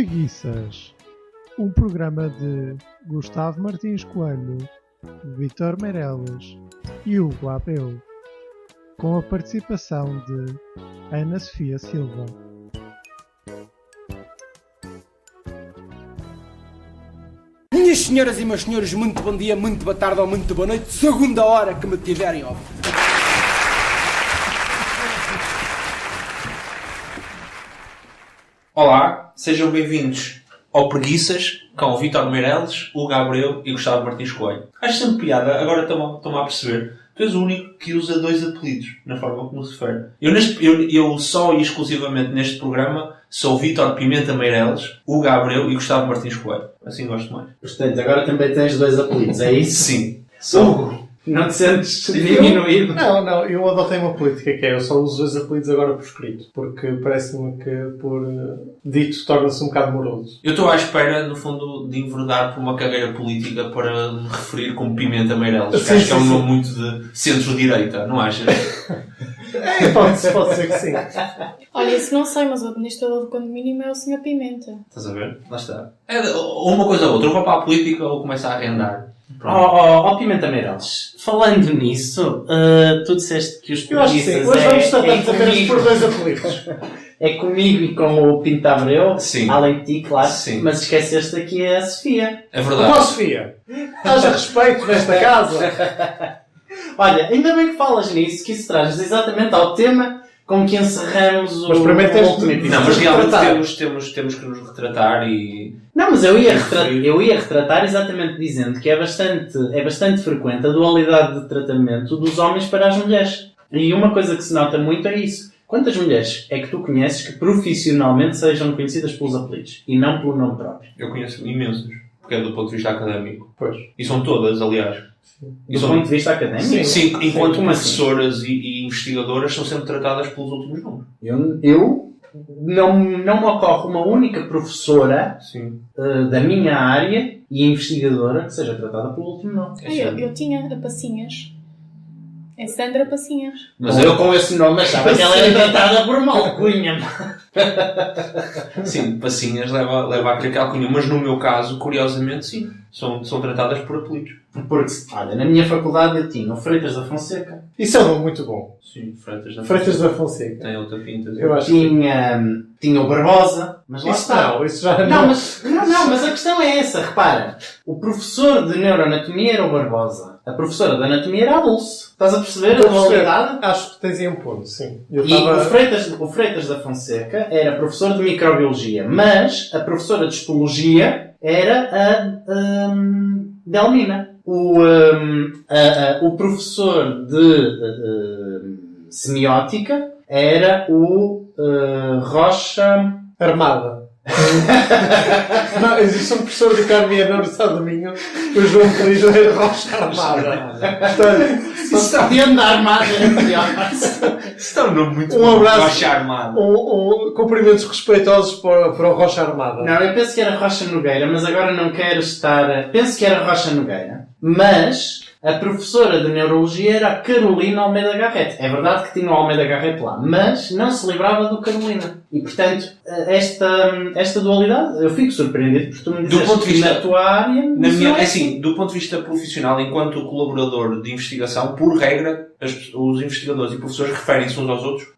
Preguiças, um programa de Gustavo Martins Coelho, Vítor Meireles e Hugo Abreu, com a participação de Ana Sofia Silva. Minhas senhoras e meus senhores, muito bom dia, muito boa tarde ou muito boa noite, segunda hora que me tiverem a ouvir. Olá, sejam bem-vindos ao Preguiças, com o Vítor Meireles, Hugo Abreu e Gustavo Martins Coelho. Acho sempre piada, agora estou-me a perceber. Tu és o único que usa dois apelidos, na forma como se refere. Eu só e exclusivamente neste programa sou Vítor Pimenta Meireles, Hugo Abreu e Gustavo Martins Coelho. Assim gosto mais. Portanto, agora também tens dois apelidos, é isso? Sim. Hugo, não te sentes diminuído? Não, eu adotei uma política que é, eu só uso dois apelidos agora por escrito, porque parece-me que por dito torna-se um bocado moroso. Eu estou à espera, no fundo, de enverdar por uma carreira política para me referir como Pimenta Meireles. Sim, Acho que é um sim. nome muito de centro-direita, não achas? Pode ser que sim. Olha, isso não sei, mas o administrador do condomínio é o Sr. Pimenta. Estás a ver? Lá está. Ou uma coisa ou outra. Ou vou para a política ou começa a arrendar. Pimenta Meireles, falando nisso, tu disseste que os Eu acho que sim. preguiças Hoje vamos tratar apenas comigo, por dois apelidos. é comigo e com o Pinto Abreu, Sim. além de ti, claro, Sim. mas esqueceste aqui a Sofia. É Ó, verdade. Sofia, haja respeito nesta casa. Olha, ainda bem que falas nisso, que isso traz exatamente ao tema com que encerramos o Mas primeiro tens último de- episódio. Não, mas realmente Retratar. temos que nos retratar e... Não, mas eu ia Referir. retratar exatamente dizendo que é bastante frequente a dualidade de tratamento dos homens para as mulheres. E uma coisa que se nota muito é isso. Quantas mulheres é que tu conheces que profissionalmente sejam conhecidas pelos apelidos e não pelo nome próprio? Eu conheço imensos, porque é do ponto de vista académico. Pois. E são todas, aliás. E Do são... ponto de vista académico? Sim, enquanto Como assim? professoras e investigadoras são sempre tratadas pelos últimos nomes. Eu não me ocorre uma única professora Sim. da minha área e investigadora que seja tratada pelo último nome. Eu tinha a Passinhas. É Sandra Passinhas. Mas eu com esse nome achava que ela era tratada por uma alcunha. Sim, Passinhas leva a crer que é alcunha. Mas no meu caso, curiosamente, sim. São tratadas por apelidos. Porque, olha, na minha faculdade eu tinha o Freitas da Fonseca, Isso é um nome muito bom. Sim, Freitas da Freitas da Fonseca. Tem outra pinta. Eu acho que... tinha o Barbosa, mas lá Isso está. não, isso já Não, mas a questão é essa, repara. O professor de neuroanatomia era o Barbosa. A professora de anatomia era a Dulce. Estás a perceber a Estou a perceber. dualidade? Acho que tens aí um ponto, sim. Eu E estava... o Freitas da Fonseca era professor de microbiologia, mas a professora de histologia era a Delmina. O professor de semiótica era o Rocha... Armada. Não, existe um professor de economia na Universidade do Minho, cujo apelido é Rocha Armada. Portanto, Isso de andar mais era melhor. Isso é um nome muito Um bom. abraço. Rocha Armada. cumprimentos respeitosos para o Rocha Armada. Não, eu penso que era Rocha Nogueira, mas agora não quero estar... Penso que era Rocha Nogueira, mas a professora de Neurologia era a Carolina Almeida Garrett. É verdade que tinha o Almeida Garrett lá, mas não se livrava do Carolina. E, portanto, esta dualidade, eu fico surpreendido por tu me Do ponto de dizes que vista- na tua área... Na isso minha, não é assim, do ponto de vista profissional, enquanto colaborador de investigação, por regra, os investigadores e professores referem-se uns aos outros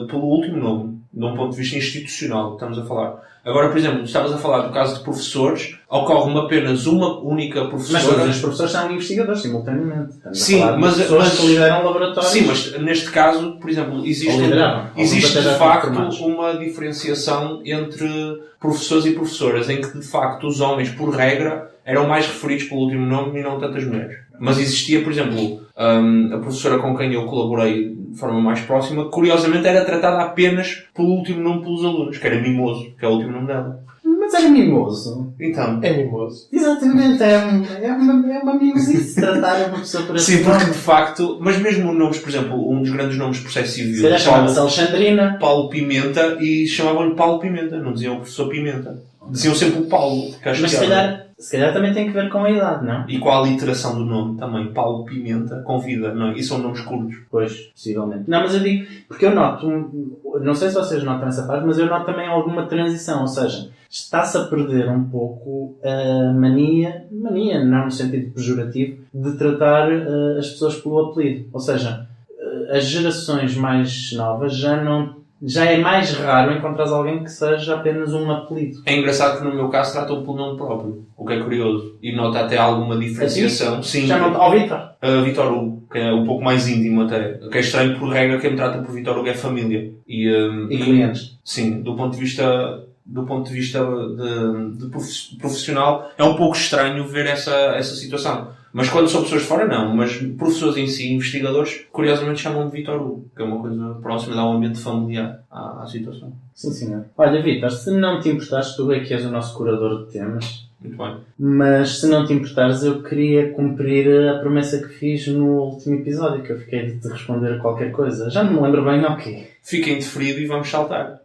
pelo último nome, de um ponto de vista institucional, que estamos a falar. Agora, por exemplo, estavas a falar do caso de professores, ocorre-me apenas uma única Mas professora... todos os professores são investigadores, simultaneamente. Estamos Sim, a falar de mas- pessoas mas- que lideram laboratórios. Sim, mas neste caso, por exemplo, existe, Ou lideravam. existe Alguns até de já facto formados. uma diferenciação entre professores e professoras, em que de facto os homens, por regra, eram mais referidos pelo último nome e não tantas mulheres. Mas existia, por exemplo, a professora com quem eu colaborei de forma mais próxima, curiosamente era tratada apenas pelo último nome pelos alunos, que era Mimoso, que é o último nome dela. Mas era mimoso. Então, É mimoso. Exatamente, é uma mimosice tratar uma pessoa por esse sim, porque nome. de facto, mas mesmo nomes, por exemplo, um dos grandes nomes do processo Se civil, calhar chamava-se Alexandrina. Paulo Pimenta, e chamavam-lhe Paulo Pimenta, não diziam o professor Pimenta. Diziam sempre o Paulo, que acho Mas que se era. calhar Se calhar também tem que ver com a idade, não? E com a literação do nome também. Paulo Pimenta convida, não é? E são nomes curtos. Pois, possivelmente. Não, mas eu digo, porque eu noto, não sei se vocês notam essa parte, mas eu noto também alguma transição, ou seja, está-se a perder um pouco a mania não no sentido pejorativo, de tratar as pessoas pelo apelido. Ou seja, as gerações mais novas já é mais raro encontrar alguém que seja apenas um apelido. É engraçado que no meu caso tratam pelo nome próprio, o que é curioso. E nota até alguma diferenciação. Sim. Chamam-te ao Vitor? Vitor Hugo, que é um pouco mais íntimo até. O que é estranho, por regra, quem me trata por Vitor Hugo é família. E clientes. Sim, do ponto de vista de profissional, é um pouco estranho ver essa situação. Mas quando são pessoas de fora, não. Mas professores em si, investigadores, curiosamente chamam de Vitor Hugo, que é uma coisa próxima, dá um ambiente familiar à situação. Sim, senhor. Olha, Vitor, se não te importares, tu é que és o nosso curador de temas. Muito bem. Mas se não te importares, eu queria cumprir a promessa que fiz no último episódio, que eu fiquei de te responder a qualquer coisa. Já não me lembro bem ao quê. Fica indeferido e vamos saltar.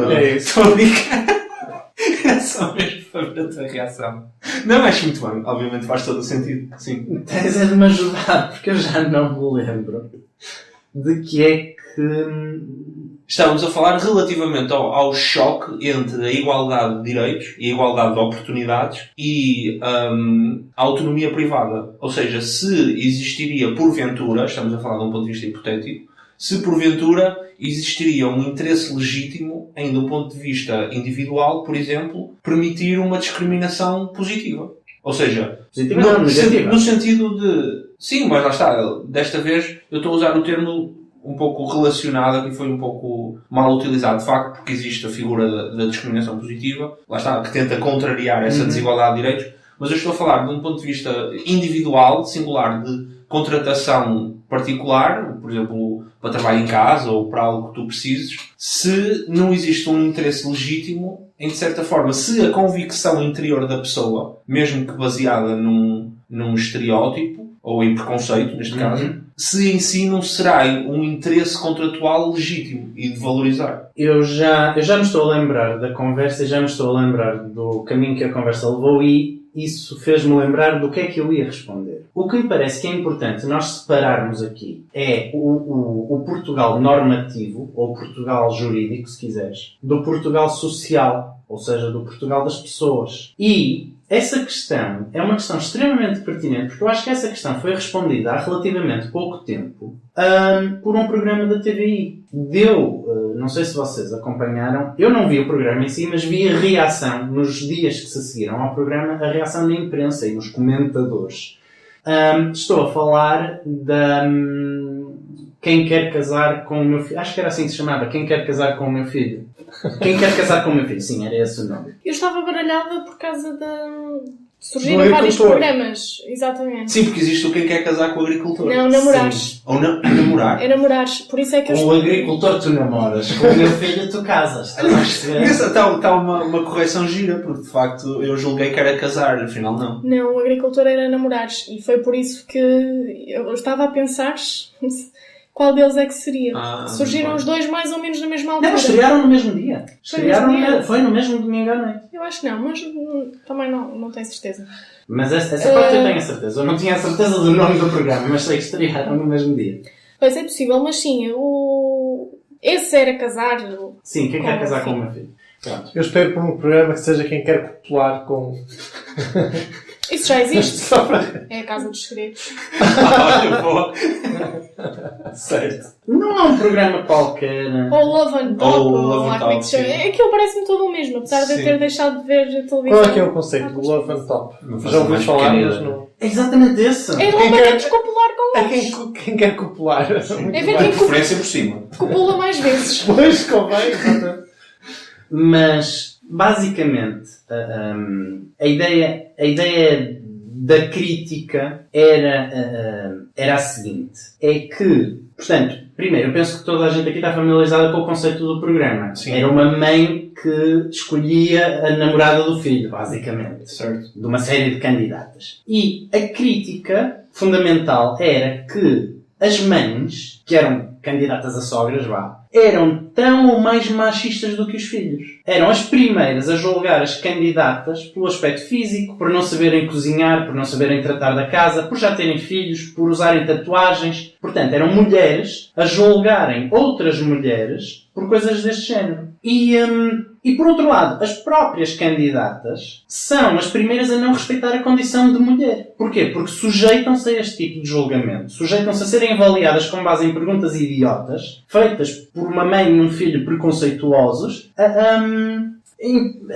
É isso. Estou a brincar. É só mesmo para ver a tua reação. Não, acho muito bem. Obviamente faz todo o sentido. Sim. Tens de me ajudar, porque eu já não me lembro de que é que... Estamos a falar relativamente ao choque entre a igualdade de direitos e a igualdade de oportunidades e a autonomia privada. Ou seja, se existiria porventura, estamos a falar de um ponto de vista hipotético, se porventura existiria um interesse legítimo, em do ponto de vista individual, por exemplo, permitir uma discriminação positiva. Ou seja, positiva não, negativa. No sentido de... Sim, mas lá está. Desta vez eu estou a usar o termo um pouco relacionado, que foi um pouco mal utilizado, de facto, porque existe a figura da discriminação positiva, lá está, que tenta contrariar essa desigualdade de direitos, mas eu estou a falar de um ponto de vista individual, singular, de contratação particular, por exemplo, para trabalho em casa ou para algo que tu precises, se não existe um interesse legítimo, em de certa forma, se a convicção interior da pessoa, mesmo que baseada num estereótipo, ou em preconceito, neste caso, se em si não será um interesse contratual legítimo e de valorizar. Eu já me estou a lembrar da conversa e já me estou a lembrar do caminho que a conversa levou e isso fez-me lembrar do que é que eu ia responder. O que me parece que é importante nós separarmos aqui é o Portugal normativo, ou Portugal jurídico, se quiseres, do Portugal social, ou seja, do Portugal das pessoas. E essa questão é uma questão extremamente pertinente, porque eu acho que essa questão foi respondida há relativamente pouco tempo por um programa da TVI. Não sei se vocês acompanharam, eu não vi o programa em si, mas vi a reação, nos dias que se seguiram ao programa, a reação na imprensa e nos comentadores. Estou a falar da Quem Quer Casar com o Meu Filho. Acho que era assim que se chamava, Quem Quer Casar com o Meu Filho. Quem Quer Casar com o Meu Filho, sim, era esse o nome. Eu estava baralhada por causa surgiram vários programas, exatamente. Sim, porque existe o Quem Quer Casar com o Agricultor. Não, namorares. Ou namorar. É namorares, por isso é que eu com o agricultor tu namoras, com o meu filho tu casas. Está uma correção gira, porque de facto eu julguei que era casar, afinal não. Não, o agricultor era namorares e foi por isso que eu estava a pensar qual deles é que seria. Surgiram os dois mais ou menos na mesma altura. Não, estrearam no mesmo dia. Foi no mesmo domingo à noite. Eu acho que não, mas também não tenho certeza. Mas essa parte eu tenho a certeza. Eu não tinha a certeza do nome do programa, mas sei que estrearam no mesmo dia. Pois é possível, mas sim, esse era casar. Sim, Quem Quer Casar com o Meu Filho. Pronto. Eu espero por um programa que seja Quem Quer Copular com... Isso já existe. É a Casa dos Segredos. Olha, boa. Certo. Não há um programa qualquer. Ou Love and Top, Ou ou Love lá and como é Top, que se chama. sim. Aquilo parece-me todo o mesmo, apesar de eu ter deixado de ver a televisão. Qual é que é o conceito do Love and Top? Já ouvi falar, mas não... É exatamente esse. É relativamente copular com É quem quer copular. É ver A quem preferência por cima. copula mais vezes. Pois, convém, exatamente. Mas, basicamente, a ideia da crítica era a seguinte. É que, portanto, primeiro, eu penso que toda a gente aqui está familiarizada com o conceito do programa. Sim. Era uma mãe que escolhia a namorada do filho, basicamente. Certo. De uma série de candidatas. E a crítica fundamental era que as mães, que eram candidatas a sogras, eram tão ou mais machistas do que os filhos. Eram as primeiras a julgar as candidatas pelo aspecto físico, por não saberem cozinhar, por não saberem tratar da casa, por já terem filhos, por usarem tatuagens. Portanto, eram mulheres a julgarem outras mulheres por coisas deste género. E por outro lado, as próprias candidatas são as primeiras a não respeitar a condição de mulher. Porquê? Porque sujeitam-se a este tipo de julgamento. Sujeitam-se a serem avaliadas com base em perguntas idiotas, feitas por uma mãe e um filho preconceituosos,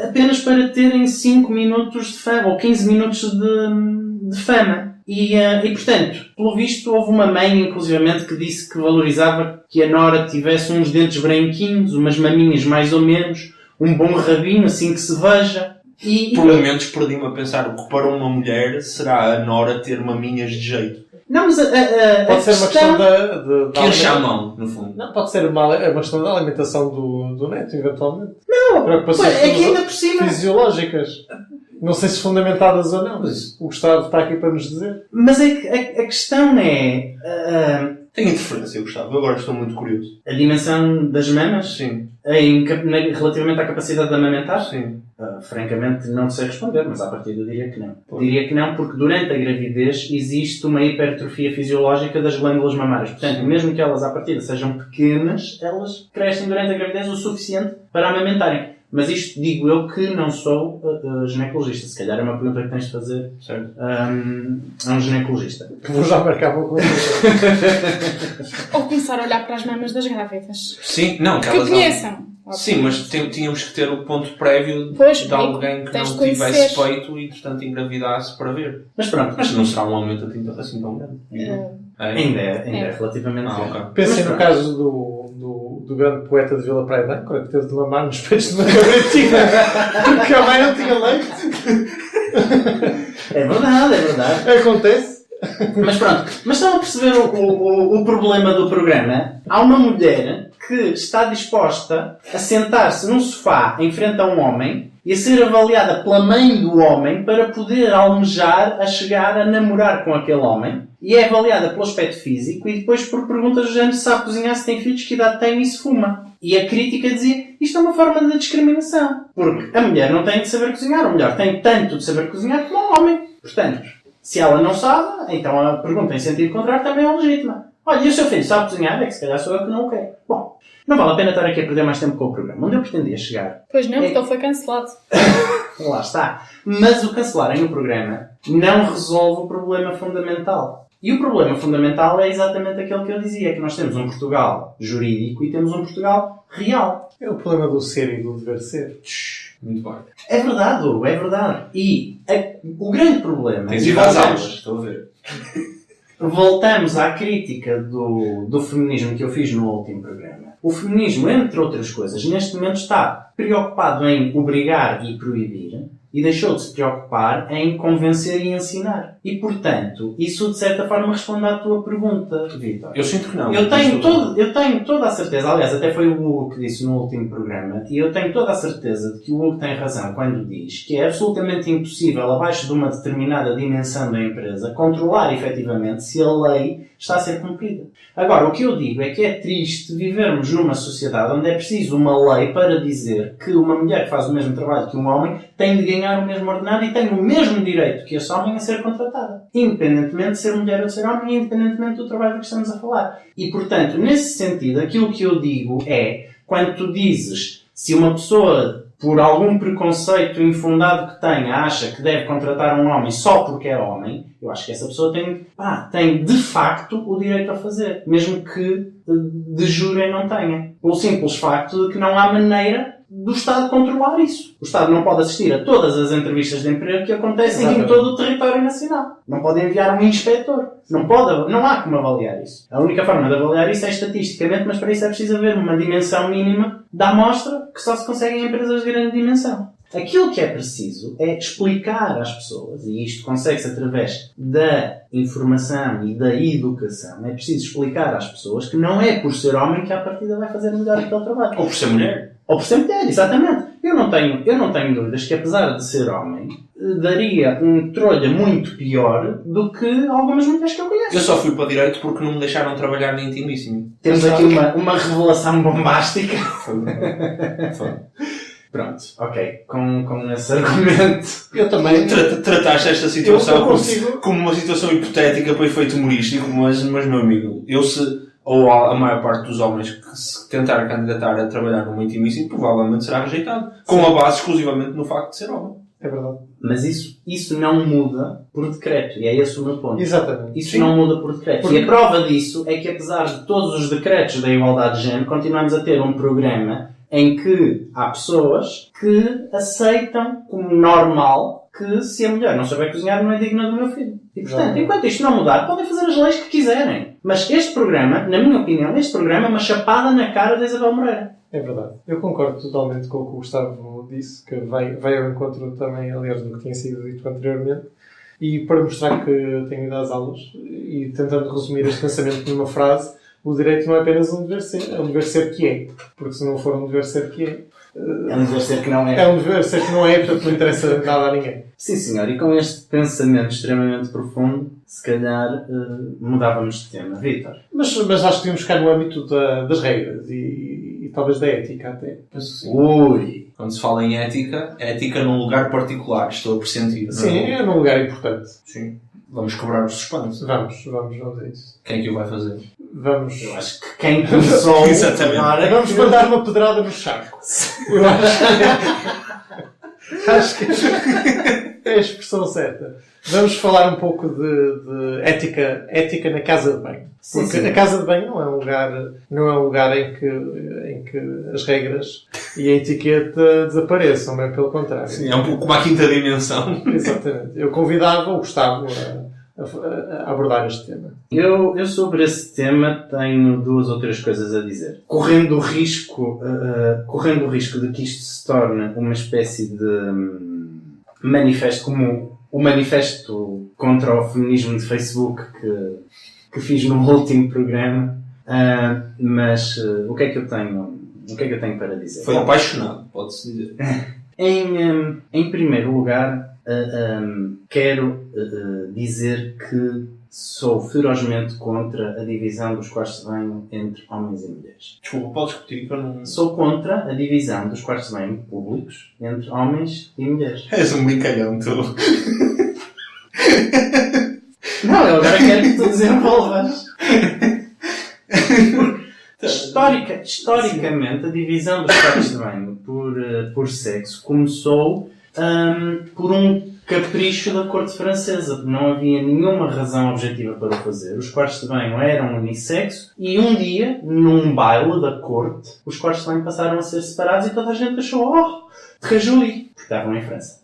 apenas para terem 5 minutos de fama, ou 15 minutos de fama. E, portanto, pelo visto, houve uma mãe, inclusivamente, que disse que valorizava que a nora tivesse uns dentes branquinhos, umas maminhas mais ou menos, um bom rabinho, assim que se veja. Por momentos perdi-me a pensar o que para uma mulher será a nora ter maminhas de jeito. Não, mas pode ser uma questão que eles chamam, no fundo. Não, pode ser uma questão da alimentação do neto, eventualmente. Não, preocupações é que ainda por cima fisiológicas. Não sei se fundamentadas ou não, mas o Gustavo está aqui para nos dizer. Mas a questão é... Tem interferência, Gustavo. Eu agora estou muito curioso. A dimensão das mamas? Sim. Relativamente à capacidade de amamentar? Sim. Francamente, não sei responder, mas à partida eu diria que não. Diria que não, porque durante a gravidez existe uma hipertrofia fisiológica das glândulas mamárias. Portanto, mesmo que elas à partida sejam pequenas, elas crescem durante a gravidez o suficiente para amamentarem. Mas isto digo eu que não sou ginecologista. Se calhar é uma pergunta que tens de fazer a um ginecologista. Que vou já marcar uma coisa. Ou começar a olhar para as mamas das grávidas. Sim, não, que elas conheçam. Sim, mas tínhamos que ter o ponto prévio de alguém que não tivesse feito e, portanto, engravidasse para ver. Mas pronto. Mas não será um aumento assim tão grande. Ainda é relativamente grande. Okay. Pensem no caso do grande poeta de Vila Praia de Âncora, que teve de mamar nos peitos de uma cabritinha porque a mãe não tinha leite. É verdade. Acontece. Mas pronto. Mas estão a perceber o problema do programa? Há uma mulher que está disposta a sentar-se num sofá em frente a um homem e a ser avaliada pela mãe do homem para poder almejar a chegar a namorar com aquele homem. E é avaliada pelo aspecto físico e depois por perguntas do género se sabe cozinhar, se tem filhos, que idade tem e se fuma. E a crítica dizia, isto é uma forma de discriminação. Porque a mulher não tem de saber cozinhar, a mulher tem tanto de saber cozinhar como o homem. Portanto, se ela não sabe, então a pergunta em sentido contrário também é legítima. Olha, e o seu filho sabe cozinhar? É que se calhar sou eu que não o quero. Bom, não vale a pena estar aqui a perder mais tempo com o programa. Onde eu pretendia chegar? Pois não, porque ele foi cancelado. Lá está. Mas o cancelarem o programa não resolve o problema fundamental. E o problema fundamental é exatamente aquele que eu dizia, que nós temos um Portugal jurídico e temos um Portugal real. É o problema do ser e do dever ser. Muito bem. É verdade, Hugo, é verdade. E o grande problema... Tens ido às aulas, estou a ver. Voltamos à crítica do feminismo que eu fiz no último programa. O feminismo, entre outras coisas, neste momento está preocupado em obrigar e proibir e deixou de se preocupar em convencer e ensinar. E, portanto, isso de certa forma responde à tua pergunta, Vítor. Eu sinto que não. Eu tenho toda a certeza, aliás, até foi o Hugo que disse no último programa, e eu tenho toda a certeza de que o Hugo tem razão quando diz que é absolutamente impossível, abaixo de uma determinada dimensão da empresa, controlar efetivamente se a lei está a ser cumprida. Agora, o que eu digo é que é triste vivermos numa sociedade onde é preciso uma lei para dizer que uma mulher que faz o mesmo trabalho que um homem tem de ganhar o mesmo ordenado e tem o mesmo direito que esse homem a ser contratada. Independentemente de ser mulher ou de ser homem, independentemente do trabalho que estamos a falar. E, portanto, nesse sentido, aquilo que eu digo é, quando tu dizes, se uma pessoa, por algum preconceito infundado que tenha, acha que deve contratar um homem só porque é homem, eu acho que essa pessoa tem de facto o direito a fazer, mesmo que de jure não tenha. Pelo simples facto de que não há maneira do Estado controlar isso. O Estado não pode assistir a todas as entrevistas de emprego que acontecem em todo o território nacional. Não pode enviar um inspetor. Não há como avaliar isso. A única forma de avaliar isso é estatisticamente, mas para isso é preciso haver uma dimensão mínima da amostra que só se consegue em empresas de grande dimensão. Aquilo que é preciso é explicar às pessoas, e isto consegue-se através da informação e da educação, é preciso explicar às pessoas que não é por ser homem que à partida vai fazer melhor aquele trabalho. Ou por ser mulher. Ou por ser mulher, exatamente. eu não tenho dúvidas que, apesar de ser homem, daria um trolha muito pior do que algumas mulheres que eu conheço. Eu só fui para direito porque não me deixaram trabalhar na Intimíssimo. Temos aqui uma revelação bombástica. Foi. Pronto, ok. Com esse argumento. Eu também. Trataste esta situação Eu consigo... como uma situação hipotética para efeito humorístico, mas meu amigo, ou a maior parte dos homens que se tentar candidatar a trabalhar numa Intimíssimo provavelmente será rejeitado. Com a base exclusivamente no facto de ser homem. É verdade. Mas isso não muda por decreto. E é esse o meu ponto. Exatamente. Isso não muda por decreto. Porque... E a prova disso é que, apesar de todos os decretos da igualdade de género, continuamos a ter um programa em que há pessoas que aceitam como normal que se a mulher não souber cozinhar não é digna do meu filho. E, portanto, enquanto isto não mudar, podem fazer as leis que quiserem. Mas este programa, na minha opinião, é uma chapada na cara da Isabel Moreira. É verdade. Eu concordo totalmente com o que o Gustavo disse, que vai ao encontro também, aliás, do que tinha sido dito anteriormente. E para mostrar que tenho ido às aulas, e tentando resumir este pensamento numa frase, o direito não é apenas um dever ser, é um dever ser que é. Porque se não for um dever ser que é... É um dever ser que não é. É um dever ser que não é, portanto não interessa nada a ninguém. Sim, senhor. E com este pensamento extremamente profundo, se calhar mudávamos de tema. Vítor. Mas acho que devíamos ficar no âmbito das regras e talvez da ética até. Ui! Quando se fala em ética, ética num lugar particular, estou a pressentir. Sim, é num lugar importante. Sim. Vamos quebrar o suspense. Vamos a isso. Quem é que o vai fazer? Vamos. Eu acho que quem começou... Exatamente. Vamos mandar uma pedrada no charco. Eu acho que é a expressão certa. Vamos falar um pouco de ética na casa de banho. Porque a casa de banho não é um lugar em que as regras e a etiqueta desapareçam, mas pelo contrário. Sim, é um pouco como a quinta dimensão. Exatamente. Eu convidava o Gustavo a abordar este tema. Eu sobre esse tema tenho 2 ou 3 coisas a dizer. Correndo o risco de que isto se torne uma espécie de manifesto, como o manifesto contra o feminismo de Facebook que fiz no último programa, mas o que é que eu tenho para dizer? Foi apaixonado, pode-se dizer. Em primeiro lugar, quero dizer que sou ferozmente contra a divisão dos quartos de banho entre homens e mulheres. Desculpa, podes repetir que eu não... Sou contra a divisão dos quartos de banho públicos entre homens e mulheres. És um brincalhão, tu. Não, eu agora quero que tu desenvolvas. Historicamente, a divisão dos quartos de banho por sexo começou por um capricho da corte francesa. Não havia nenhuma razão objetiva para o fazer. Os quartos de banho eram unissexo e um dia, num baile da corte, os quartos de banho passaram a ser separados e toda a gente achou, très joli, porque estavam em França.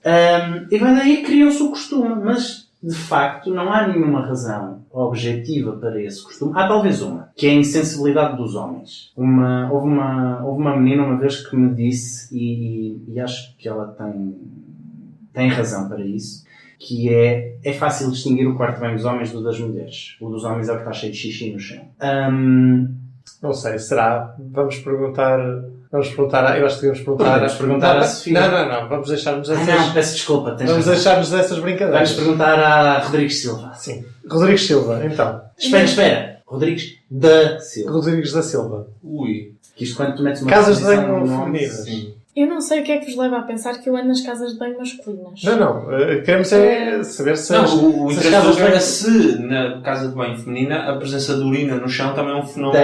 E vai daí criou-se o costume, mas de facto não há nenhuma razão objetiva para esse costume. Há talvez uma, que é a insensibilidade dos homens. Houve uma menina uma vez que me disse, e acho que ela tem razão para isso, que é fácil distinguir o quarto de banho dos homens do das mulheres. O dos homens é o que está cheio de xixi no chão. Não sei, será? Vamos perguntar, eu acho que devemos perguntar à Sofia. Não, vamos deixar-nos essas... Não, peço desculpa. Vamos deixar-nos dessas brincadeiras. Vamos perguntar a Rodrigues Silva. Sim. Rodrigues Silva, então. Espera. Rodrigues da Silva. Rodrigues da Silva. Ui. Que isto quando tu metes uma casas de definição banho no nome, femininas. Sim. Eu não sei o que é que vos leva a pensar que eu ando nas casas de banho masculinas. Não. Queremos saber se... Não, o se interesse casas do de banho... é se na casa de banho feminina a presença de urina no chão também é um fenómeno.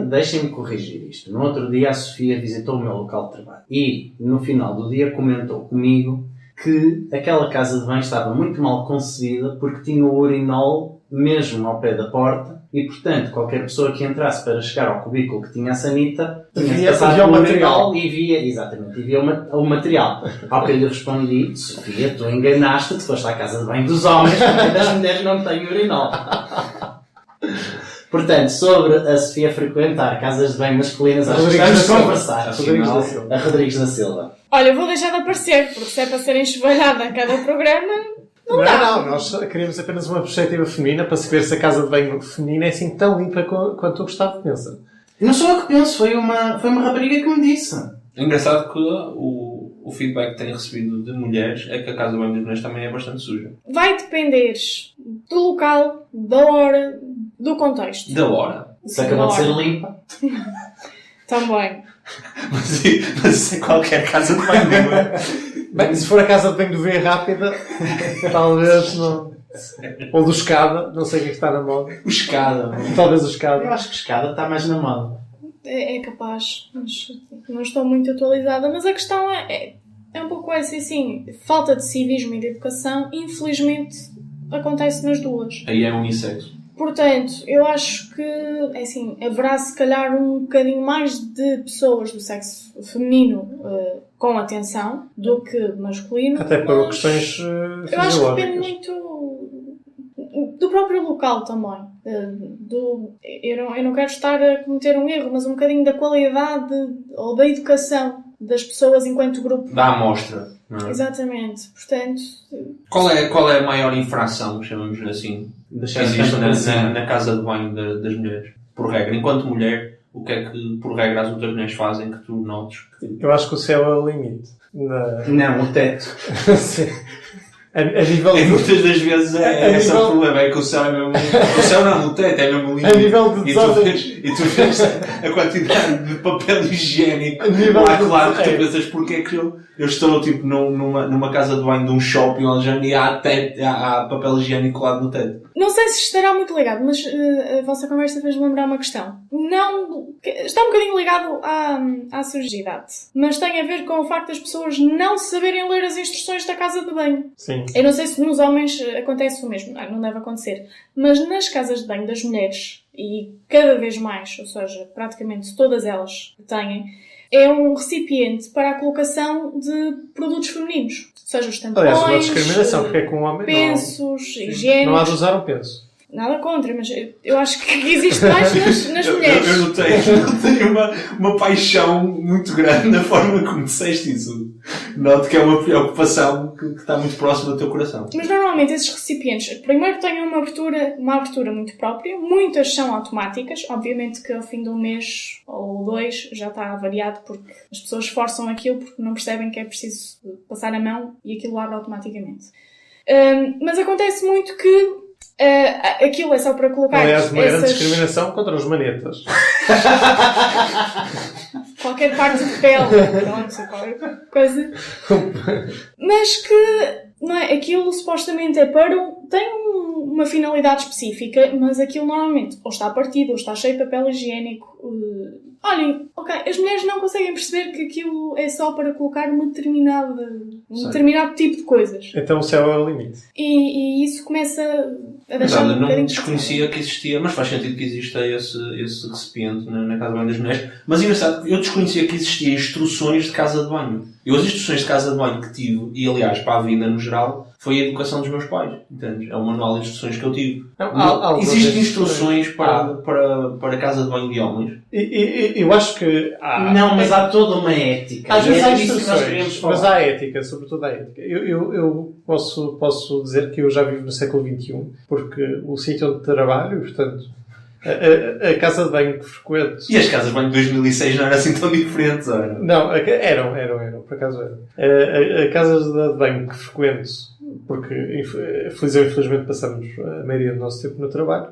Deixem-me corrigir isto. No outro dia a Sofia visitou o meu local de trabalho e no final do dia comentou comigo que aquela casa de banho estava muito mal concebida porque tinha o urinol mesmo ao pé da porta e, portanto, qualquer pessoa que entrasse para chegar ao cubículo que tinha a sanita tinha de passar pelo urinol e via o material. Ao que eu lhe respondi, Sofia, tu enganaste-te, foste à casa de banho dos homens, porque as mulheres não têm urinol. Portanto, sobre a Sofia frequentar casas de banho masculinas, acho que estamos a conversar. A Rodrigues da Silva. Olha, vou deixar de aparecer, porque se é para ser enxovalhada a cada programa, não dá. Não, nós queríamos apenas uma perspectiva feminina para se ver se a casa de banho feminina é assim tão limpa quanto o Gustavo pensa. Não sou eu que penso, foi uma rapariga que me disse. É engraçado que o o feedback que tenho recebido de mulheres é que a casa de banho das mulheres também é bastante suja. Vai depender do local, da hora, do contexto. Da hora? Se acabou de ser limpa. Também. Mas isso é qualquer casa de banho, não é? Bem, se for a casa de banho do V rápida, talvez não. Ou do escada, não sei o que está na moda. O escada. Talvez o Eu escada. acho que escada está mais na moda. É capaz, mas não estou muito atualizada. Mas a questão é um pouco essa, assim, falta de civismo e de educação, infelizmente, acontece nas duas. Aí é unissexo. Portanto, eu acho que, assim, haverá se calhar um bocadinho mais de pessoas do sexo feminino com atenção do que masculino. Até por mas questões eu acho que depende fisiológicas. muito do próprio local também. Eu não quero estar a cometer um erro, mas um bocadinho da qualidade ou da educação das pessoas enquanto grupo. Da amostra. Não é? Exatamente. Portanto, Qual é a maior infração, chamamos assim, que Deixar existe tanto assim. na casa de banho das mulheres? Por regra. Enquanto mulher, o que é que, por regra, as outras mulheres fazem que tu notes? Eu acho que o céu é o limite. Não, o teto. Sim. A nível E de... muitas das vezes é esse nível- o problema, é que o céu é mesmo... O céu não, o teto é mesmo lindo. A nível de E tu desordem... vês a quantidade de papel higiênico A nível lá, de- claro, que tu é. pensas porque é que eu estou tipo numa casa de banho de um shopping ou algo e há papel higiênico colado no teto. não sei se estará muito ligado, mas a vossa conversa fez-me lembrar uma questão. Não, está um bocadinho ligado à surgidade, mas tem a ver com o facto das pessoas não saberem ler as instruções da casa de banho. Sim. Eu não sei se nos homens acontece o mesmo, não deve acontecer, mas nas casas de banho das mulheres, e cada vez mais, ou seja, praticamente todas elas têm, é um recipiente para a colocação de produtos femininos. Ou seja, os tampões, Aliás, uma discriminação, porque é que um homem pensos, não há higiênicos. de usar um penso. Nada contra, mas eu acho que existe mais nas mulheres. Eu notei uma paixão muito grande na forma como disseste isso. Noto que é uma preocupação que está muito próxima do teu coração. Mas normalmente esses recipientes, primeiro têm uma abertura muito própria, muitas são automáticas, obviamente que ao fim de um mês ou dois já está variado porque as pessoas forçam aquilo porque não percebem que é preciso passar a mão e aquilo abre automaticamente. Mas acontece muito que aquilo é só para colocar Aliás, uma grande essas... discriminação contra os manetas. qualquer parte de pele, não sei, qualquer coisa. Mas que, não é, aquilo supostamente é para... tem uma finalidade específica, mas aquilo normalmente ou está partido, ou está cheio de papel higiênico. Olhem, ok, as mulheres não conseguem perceber que aquilo é só para colocar um determinado tipo de coisas. Então o céu é o limite. E isso começa a Mas deixar olha, um não bocadinho... desconhecia que existia, mas faz sentido que exista esse recipiente na casa de banho das mulheres. Mas engraçado, eu desconhecia que existia instruções de casa de banho. Eu as instruções de casa de banho que tive, e aliás para a vida no geral, foi a educação dos meus pais. Entendes? É o manual de instruções que eu tive. Não, Existem instruções para casa de banho de homens. Eu acho que há... Não, mas há toda uma ética. Às vezes E há é disso que nós queríamos instruções, falar. mas há ética, sobretudo há ética. Eu posso dizer que eu já vivo no século XXI, porque o sítio onde trabalho, portanto, a casa de banho que frequento... E as casas de banho de 2006 não eram assim tão diferentes, ora? Não, eram, por acaso eram. A casa de banho que frequento, porque feliz ou infelizmente passamos a maioria do nosso tempo no trabalho,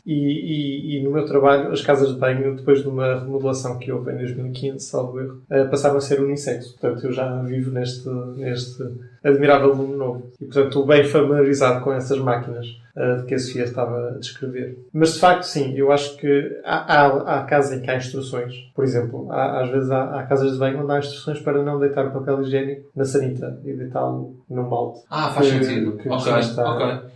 e no meu trabalho, as casas de banho, depois de uma remodelação que houve em 2015, salvo erro, passaram a ser unissexo. Portanto, eu já vivo neste admirável mundo novo. E, portanto, estou bem familiarizado com essas máquinas de que a Sofia estava a descrever. Mas, de facto, sim, eu acho que há casos em que há instruções. Por exemplo, às vezes há casas de banho onde há instruções para não deitar o papel higiênico na sanita e deitá-lo num balde. Faz sentido. Que Ok.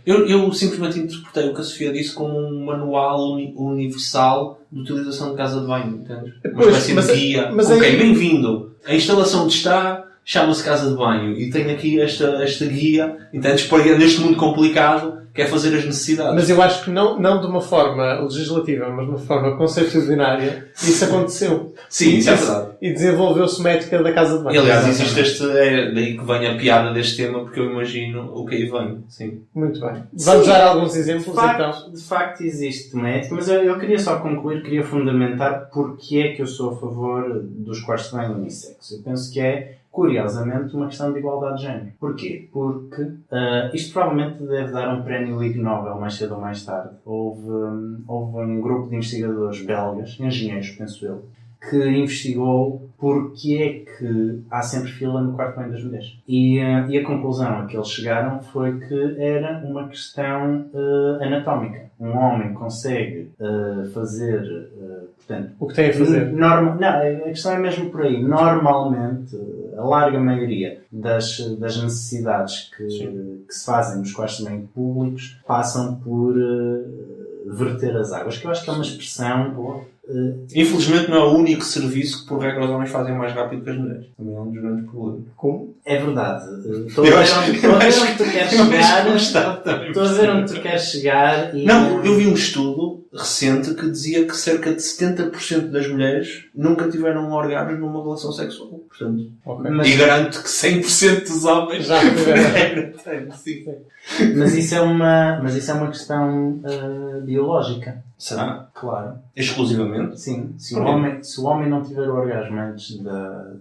Eu simplesmente interpretei o que a Sofia disse como um manual universal de utilização de casa de banho, entendes? Uma Pois, espécie de guia. mas Ok, aí- bem-vindo. A instalação onde está, chama-se casa de banho e tem aqui esta guia, entendes? Para neste mundo complicado, que é fazer as necessidades. Mas eu acho que não de uma forma legislativa, mas de uma forma concepcionária, isso aconteceu. Sim, isso é verdade. E desenvolveu-se uma ética da casa de banho. E aliás, existe daí que vem a piada deste tema, porque eu imagino o que aí vem. Sim. Muito bem. Vamos dar alguns exemplos, então. De facto existe uma ética, mas eu queria só concluir, queria fundamentar porque é que eu sou a favor dos quartos de banho unissex. Eu penso que é, curiosamente, uma questão de igualdade de género. Porquê? Porque isto provavelmente deve dar um prémio Ig Nobel mais cedo ou mais tarde. Houve um grupo de investigadores belgas, engenheiros, penso eu, que investigou porque é que há sempre fila no quarto de banho das mulheres. E a conclusão a que eles chegaram foi que era uma questão anatómica. Um homem consegue fazer... portanto, o que tem a fazer? Não, a questão é mesmo por aí. Normalmente, a larga maioria das necessidades que se fazem nos quartos de banho públicos passam por verter as águas, que eu acho que é uma expressão boa. Infelizmente não é o único serviço que por regra os homens fazem mais rápido que as mulheres. Também é um dos grandes problemas. Como? É verdade. Estou a ver onde tu queres chegar. Estou a ver onde tu queres chegar e... Não, eu vi um estudo recente que dizia que cerca de 70% das mulheres nunca tiveram um orgasmo numa relação sexual. Portanto, e garanto que 100% dos homens já tiveram. Sim. Mas isso é uma questão biológica. Será? Claro. Exclusivamente? Sim. Se o homem não tiver o orgasmo antes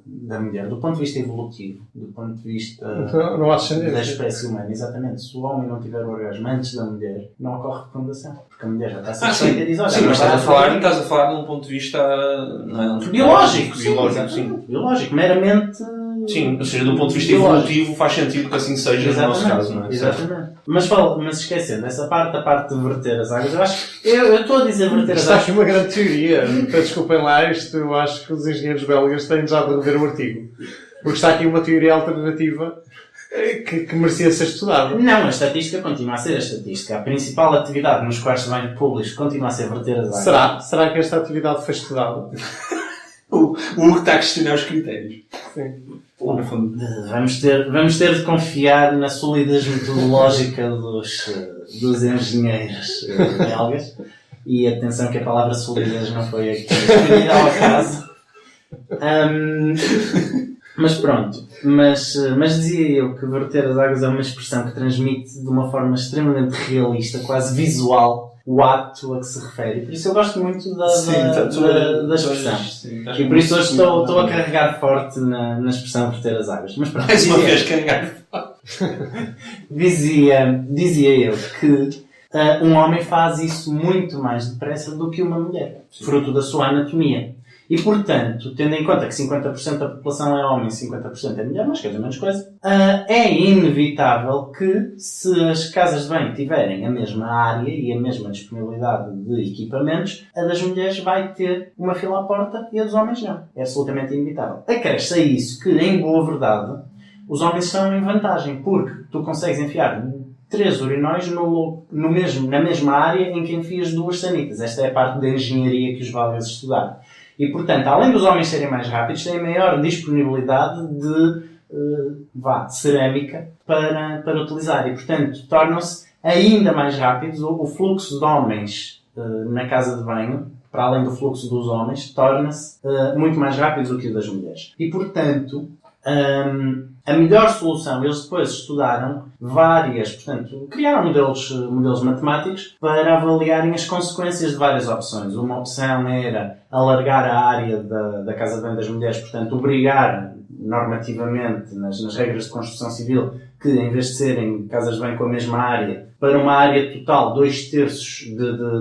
da mulher, do ponto de vista evolutivo, do ponto de vista não da espécie humana, exatamente, se o homem não tiver o orgasmo antes da mulher, não ocorre fecundação. Porque a mulher já está satisfeita e diz, olha... Sim, mas estás a falar de um ponto de vista... biológico, sim. Biológico, meramente... Sim, ou seja, do ponto de vista evolutivo faz sentido que assim seja no nosso caso, não é? Exatamente. Mas esquecendo essa parte, a parte de verter as águas, eu acho que... Eu estou a dizer verter as águas... Está aqui uma grande teoria. Desculpem lá, eu acho que os engenheiros belgas têm já de rever o artigo. Porque está aqui uma teoria alternativa que merecia ser estudada. Não, a estatística continua a ser a estatística. A principal atividade nos quartos de banho públicos continua a ser verter as águas. Será que esta atividade foi estudada? O Hugo está a questionar os critérios. Sim. Vamos ter de confiar na solidez metodológica dos engenheiros belgas. E atenção que a palavra solidez não foi aqui escolhida ao acaso. Mas pronto. Mas dizia eu que verter as águas é uma expressão que transmite de uma forma extremamente realista, quase visual, o ato a que se refere. Por isso eu gosto muito da expressão. Sim, e por isso hoje estou a carregar forte na expressão verter as águas. Mas pronto. Mais uma vez carregar forte. Dizia eu que um homem faz isso muito mais depressa do que uma mulher. Sim. Fruto da sua anatomia. E, portanto, tendo em conta que 50% da população é homem e 50% é mulher, mais coisa menos coisa, é inevitável que, se as casas de banho tiverem a mesma área e a mesma disponibilidade de equipamentos, a das mulheres vai ter uma fila à porta e a dos homens não. É absolutamente inevitável. Acresce a isso que, em boa verdade, os homens estão em vantagem, porque tu consegues enfiar 3 urinóis na mesma área em que enfias 2 sanitas. Esta é a parte da engenharia que os belgas estudaram. E, portanto, além dos homens serem mais rápidos, têm maior disponibilidade de cerâmica para utilizar. E, portanto, tornam-se ainda mais rápidos. O fluxo de homens na casa de banho, para além do fluxo dos homens, torna-se muito mais rápido do que o das mulheres. E, portanto, a melhor solução, eles depois estudaram portanto, criaram modelos matemáticos para avaliarem as consequências de várias opções. Uma opção era alargar a área da casa de banho das mulheres, portanto, obrigar normativamente, nas regras de construção civil, que em vez de serem casas de banho com a mesma área, para uma área total, 2/3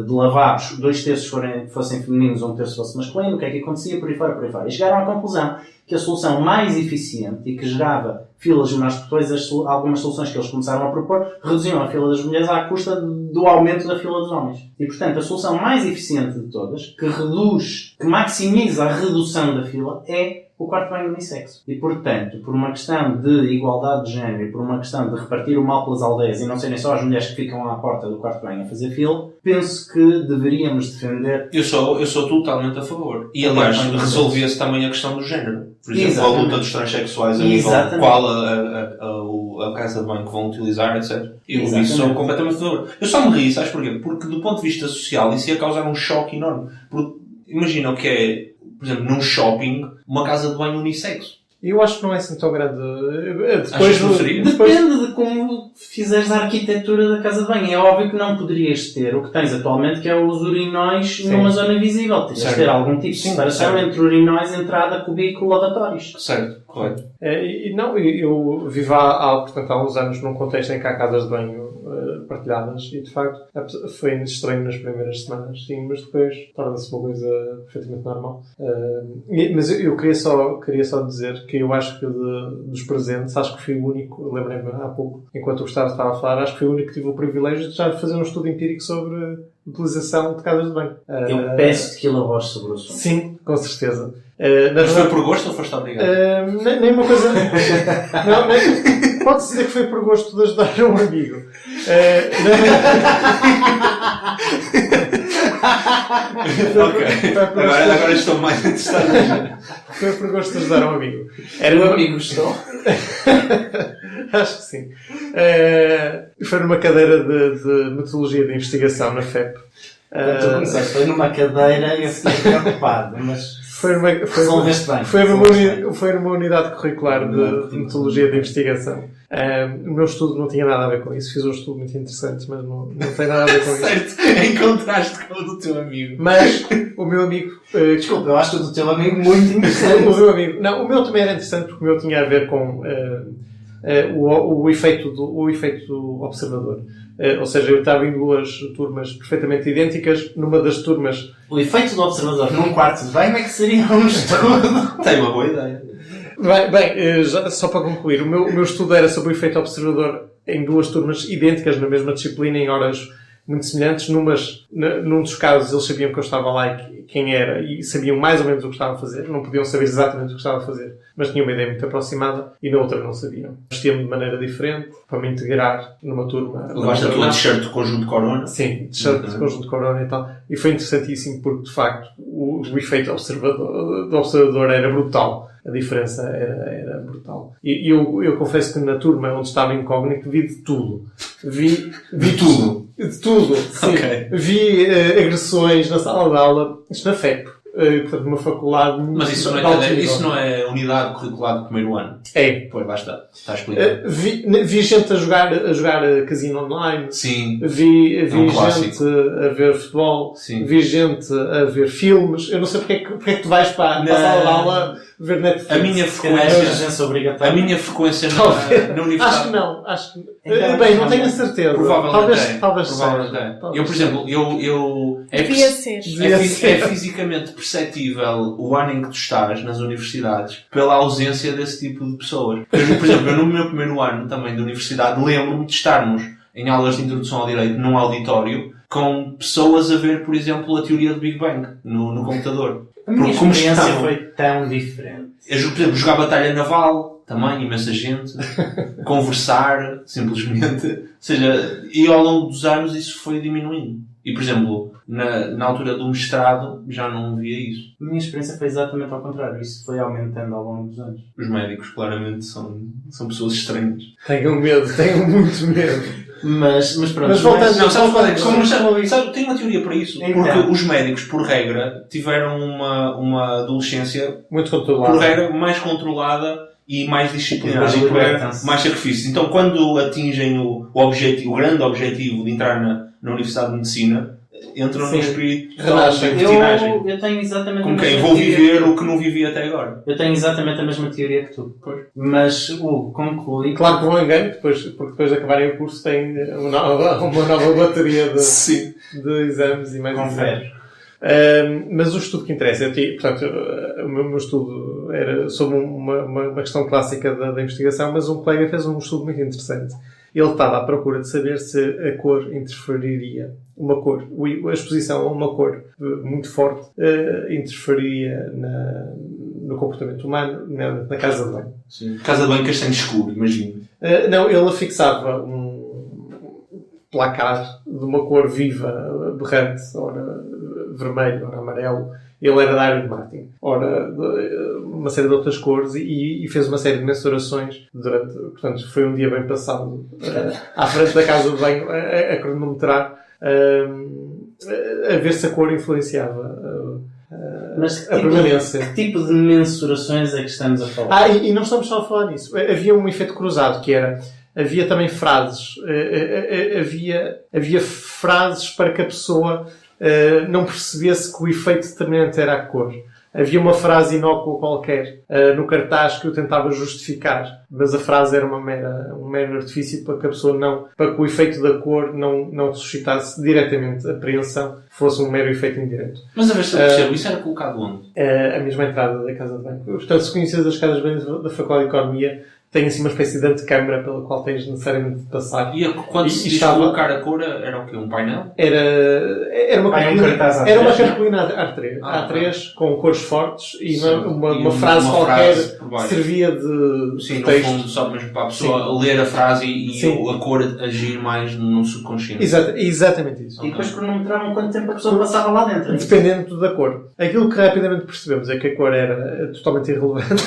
de lavabos, 2/3 fossem femininos, 1/3 fosse masculino, o que é que acontecia? Por aí fora. E chegaram à conclusão que a solução mais eficiente e que gerava filas menores, porque depois algumas soluções que eles começaram a propor reduziam a fila das mulheres à custa do aumento da fila dos homens. E, portanto, a solução mais eficiente de todas, que maximiza a redução da fila, é o quarto banho unissexo. E, portanto, por uma questão de igualdade de género e por uma questão de repartir o mal pelas aldeias e não serem só as mulheres que ficam à porta do quarto banho a fazer fila, penso que deveríamos defender... Eu sou totalmente a favor. E, aliás, resolvia-se também a questão do género. Por exemplo, Exatamente. a luta dos transexuais, a nível qual a casa de banho que vão utilizar, etc. Eu isso sou completamente a favor. Eu só me ri, sabes porquê? Porque, do ponto de vista social, isso ia causar um choque enorme. Porque, imagina o que é, por exemplo, num shopping, uma casa de banho unissexo. Eu acho que não é assim tão grande. Achas que não seria? Depende de como fizeres a arquitetura da casa de banho. É óbvio que não poderias ter o que tens atualmente, que é os urinóis numa zona visível. Terias de ter algum tipo de separação entre urinóis, entrada, cubículo, lavatórios. Certo, correto. Eu vivo portanto, há uns anos num contexto em que há casas de banho partilhadas e, de facto, foi estranho nas primeiras semanas, sim, mas depois torna-se uma coisa perfeitamente normal. Mas eu queria só dizer que eu acho que dos presentes, acho que fui o único, lembrei-me há pouco, enquanto o Gustavo estava a falar, acho que fui o único que tive o privilégio de já fazer um estudo empírico sobre a utilização de casas de banho. Eu peço-te que elabores sobre o assunto. Sim, com certeza. Mas foi por gosto ou foste obrigado? Nem uma coisa... não, pode-se dizer que foi por gosto de ajudar um amigo. Agora estou mais interessado. Foi por gosto de ajudar um amigo. O amigo gostou? Acho que sim. Foi numa cadeira de metodologia de investigação na FEP. Tu começaste, foi numa cadeira e eu fiquei preocupado, mas... Resolveste bem. Foi numa unidade curricular de metodologia de investigação. O meu estudo não tinha nada a ver com isso. Fiz um estudo muito interessante, mas não tem nada a ver com isso. Certo, em contraste com o do teu amigo. Mas o meu amigo... Desculpa, eu acho o do teu amigo muito interessante. O meu amigo... Não, o meu também era interessante porque o meu tinha a ver com o efeito observador. Ou seja, eu estava em duas turmas perfeitamente idênticas. Numa das turmas... O efeito do observador num quarto de banho é que seria um estudo. Tem uma boa ideia. Bem, só para concluir, o meu estudo era sobre o efeito observador em duas turmas idênticas, na mesma disciplina, em horas muito semelhantes. Num dos casos, eles sabiam que eu estava lá e quem era, e sabiam mais ou menos o que estava a fazer. Não podiam saber exatamente o que estava a fazer, mas tinham uma ideia muito aproximada, e na outra não sabiam. Vestia-me de maneira diferente, para me integrar numa turma. Levaste a tua t-shirt de conjunto Corona? Sim, t-shirt de conjunto Corona e tal. E foi interessantíssimo porque, de facto, o efeito do observador era brutal. A diferença era brutal. E eu confesso que na turma onde estava incógnito vi de tudo. Vi tudo. De tudo, sim. Okay. Vi agressões na sala de aula, isto na FEP. Portanto, uma faculdade... Mas isso não é unidade curricular do primeiro ano? É. Pois, lá está. Está explicado. Vi gente a jogar casino online. Sim. Vi gente a ver futebol. Sim. Vi gente a ver filmes. Eu não sei porque é que tu vais para a sala de aula ver Netflix. A minha frequência na universidade... Acho que não. Bem, não tenho a certeza. Talvez seja. Eu, por exemplo, Devia ser. É fisicamente perceptível o ano em que tu estás nas universidades pela ausência desse tipo de pessoas. Por exemplo, eu no meu primeiro ano também da universidade lembro-me de estarmos em aulas de introdução ao direito num auditório com pessoas a ver, por exemplo, a teoria do Big Bang no computador. A minha experiência foi tão diferente. Eu, por exemplo, jogar batalha naval, também, imensa gente, conversar, simplesmente. Ou seja, e ao longo dos anos isso foi diminuindo. E, por exemplo, na altura do mestrado já não via isso. A minha experiência foi exatamente ao contrário. Isso foi aumentando ao longo dos anos. Os médicos, claramente, são pessoas estranhas. Tenho muito medo. Mas pronto. Mas voltando... Sabe, tenho uma teoria para isso. Então. Porque os médicos, por regra, tiveram uma adolescência... muito controlada. Por regra, mais controlada e mais disciplinada. E por regra, mais sacrifícios. Então, quando atingem o grande objetivo de entrar na Universidade de Medicina, entram no espírito de libertinagem. Eu tenho exatamente como quem vou viver o que não vivi até agora. Eu tenho exatamente a mesma teoria que tu. Pois. Mas, Hugo, conclui... Claro que vão engano, porque depois de acabarem o curso têm uma nova bateria de exames e mais exames. Mas o estudo que interessa, portanto, o meu estudo era sobre uma questão clássica da investigação, mas um colega fez um estudo muito interessante. Ele estava à procura de saber se a cor interferiria. A exposição a uma cor muito forte interferiria no comportamento humano, na casa de banho. Sim. Casa de banho castanho escuro, imagino. Não, ele afixava um placar de uma cor viva, berrante, ora vermelho, ora amarelo. Ele era da área de marketing. Ora, uma série de outras cores e fez uma série de mensurações durante... Portanto, foi um dia bem passado à frente da casa de banho a cronometrar, a ver se a cor influenciava Mas a permanência. que tipo de mensurações é que estamos a falar? E não estamos só a falar nisso. Havia um efeito cruzado, que era... Havia também frases. Havia frases para que a pessoa não percebesse que o efeito determinante era a cor. Havia uma frase inócua qualquer no cartaz que eu tentava justificar, mas a frase era um mero artifício para que a pessoa para que o efeito da cor não suscitasse diretamente a apreensão, fosse um mero efeito indireto. Mas a ver se eu percebo, isso era colocado onde? A mesma entrada da casa de banho. Portanto, se conheces as casas de banho da Faculdade de Economia, tem assim uma espécie de antecâmara pela qual tens necessariamente de passar. E quando se diz colocar a cor, era o quê? Um painel? Era uma cartolina A3, A3 com cores fortes e uma frase qualquer servia de sim, texto. no fundo, só mesmo para a pessoa ler a frase e a cor agir mais no subconsciente. Exatamente isso. E depois cronometravam quanto tempo a pessoa passava lá dentro. Dependendo da cor. Aquilo que rapidamente percebemos é que a cor era totalmente irrelevante.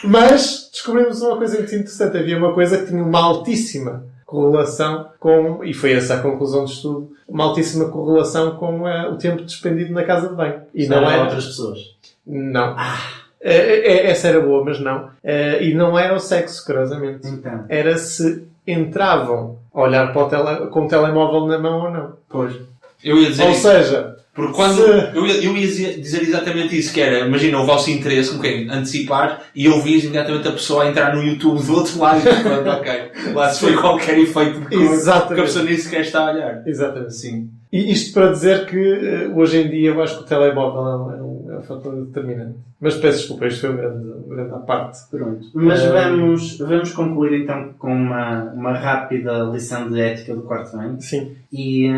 Mas descobrimos uma coisa muito interessante. Havia uma coisa que tinha uma altíssima correlação com, e foi essa a conclusão do estudo, uma altíssima correlação com o tempo despendido na casa de banho. E não era outras pessoas. Não. Essa era boa, mas não. E não era o sexo, curiosamente. Então. Era se entravam a olhar para com o telemóvel na mão ou não. Pois. Eu ia dizer ou seja... Porque quando eu ia dizer exatamente isso, que era, imagina, o vosso interesse, antecipar, e eu vi imediatamente a pessoa a entrar no YouTube do outro lado e pronto, ok. Lá se foi qualquer efeito de cor, que a pessoa nem sequer está a olhar. Exatamente. Sim. E isto para dizer que hoje em dia eu acho que o telemóvel é um fator determinante. Mas peço desculpa, isto foi um grande à parte. Pronto. Mas vamos concluir então com uma rápida lição de ética do quarto ano. Sim. E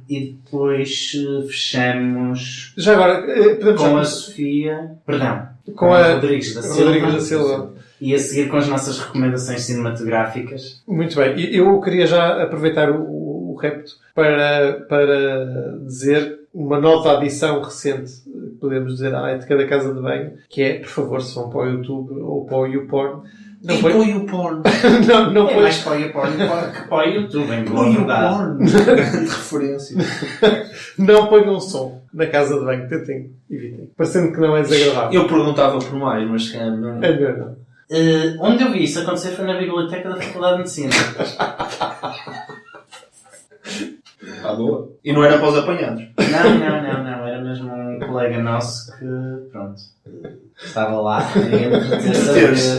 depois fechamos já agora, podemos com a Sofia. Perdão. Com a Rodrigues da Silva. E a seguir com as nossas recomendações cinematográficas. Muito bem. Eu queria já aproveitar o repto para dizer uma nova adição recente, podemos dizer, à ética da casa de banho, que é, por favor, se vão para o YouTube ou para o YouPorn, para o YouPorn. não é mais para o YouPorn que para o YouTube, em boa verdade. De referência. Não ponham som na casa de banho, tentem, evitem. Parecendo que não é desagradável. Eu perguntava por mais, mas se calhar não. É melhor não. Onde eu vi isso acontecer foi na biblioteca da Faculdade de Medicina. Boa. E não era para os apanhados? Não. Era mesmo um colega nosso que, pronto, estava lá a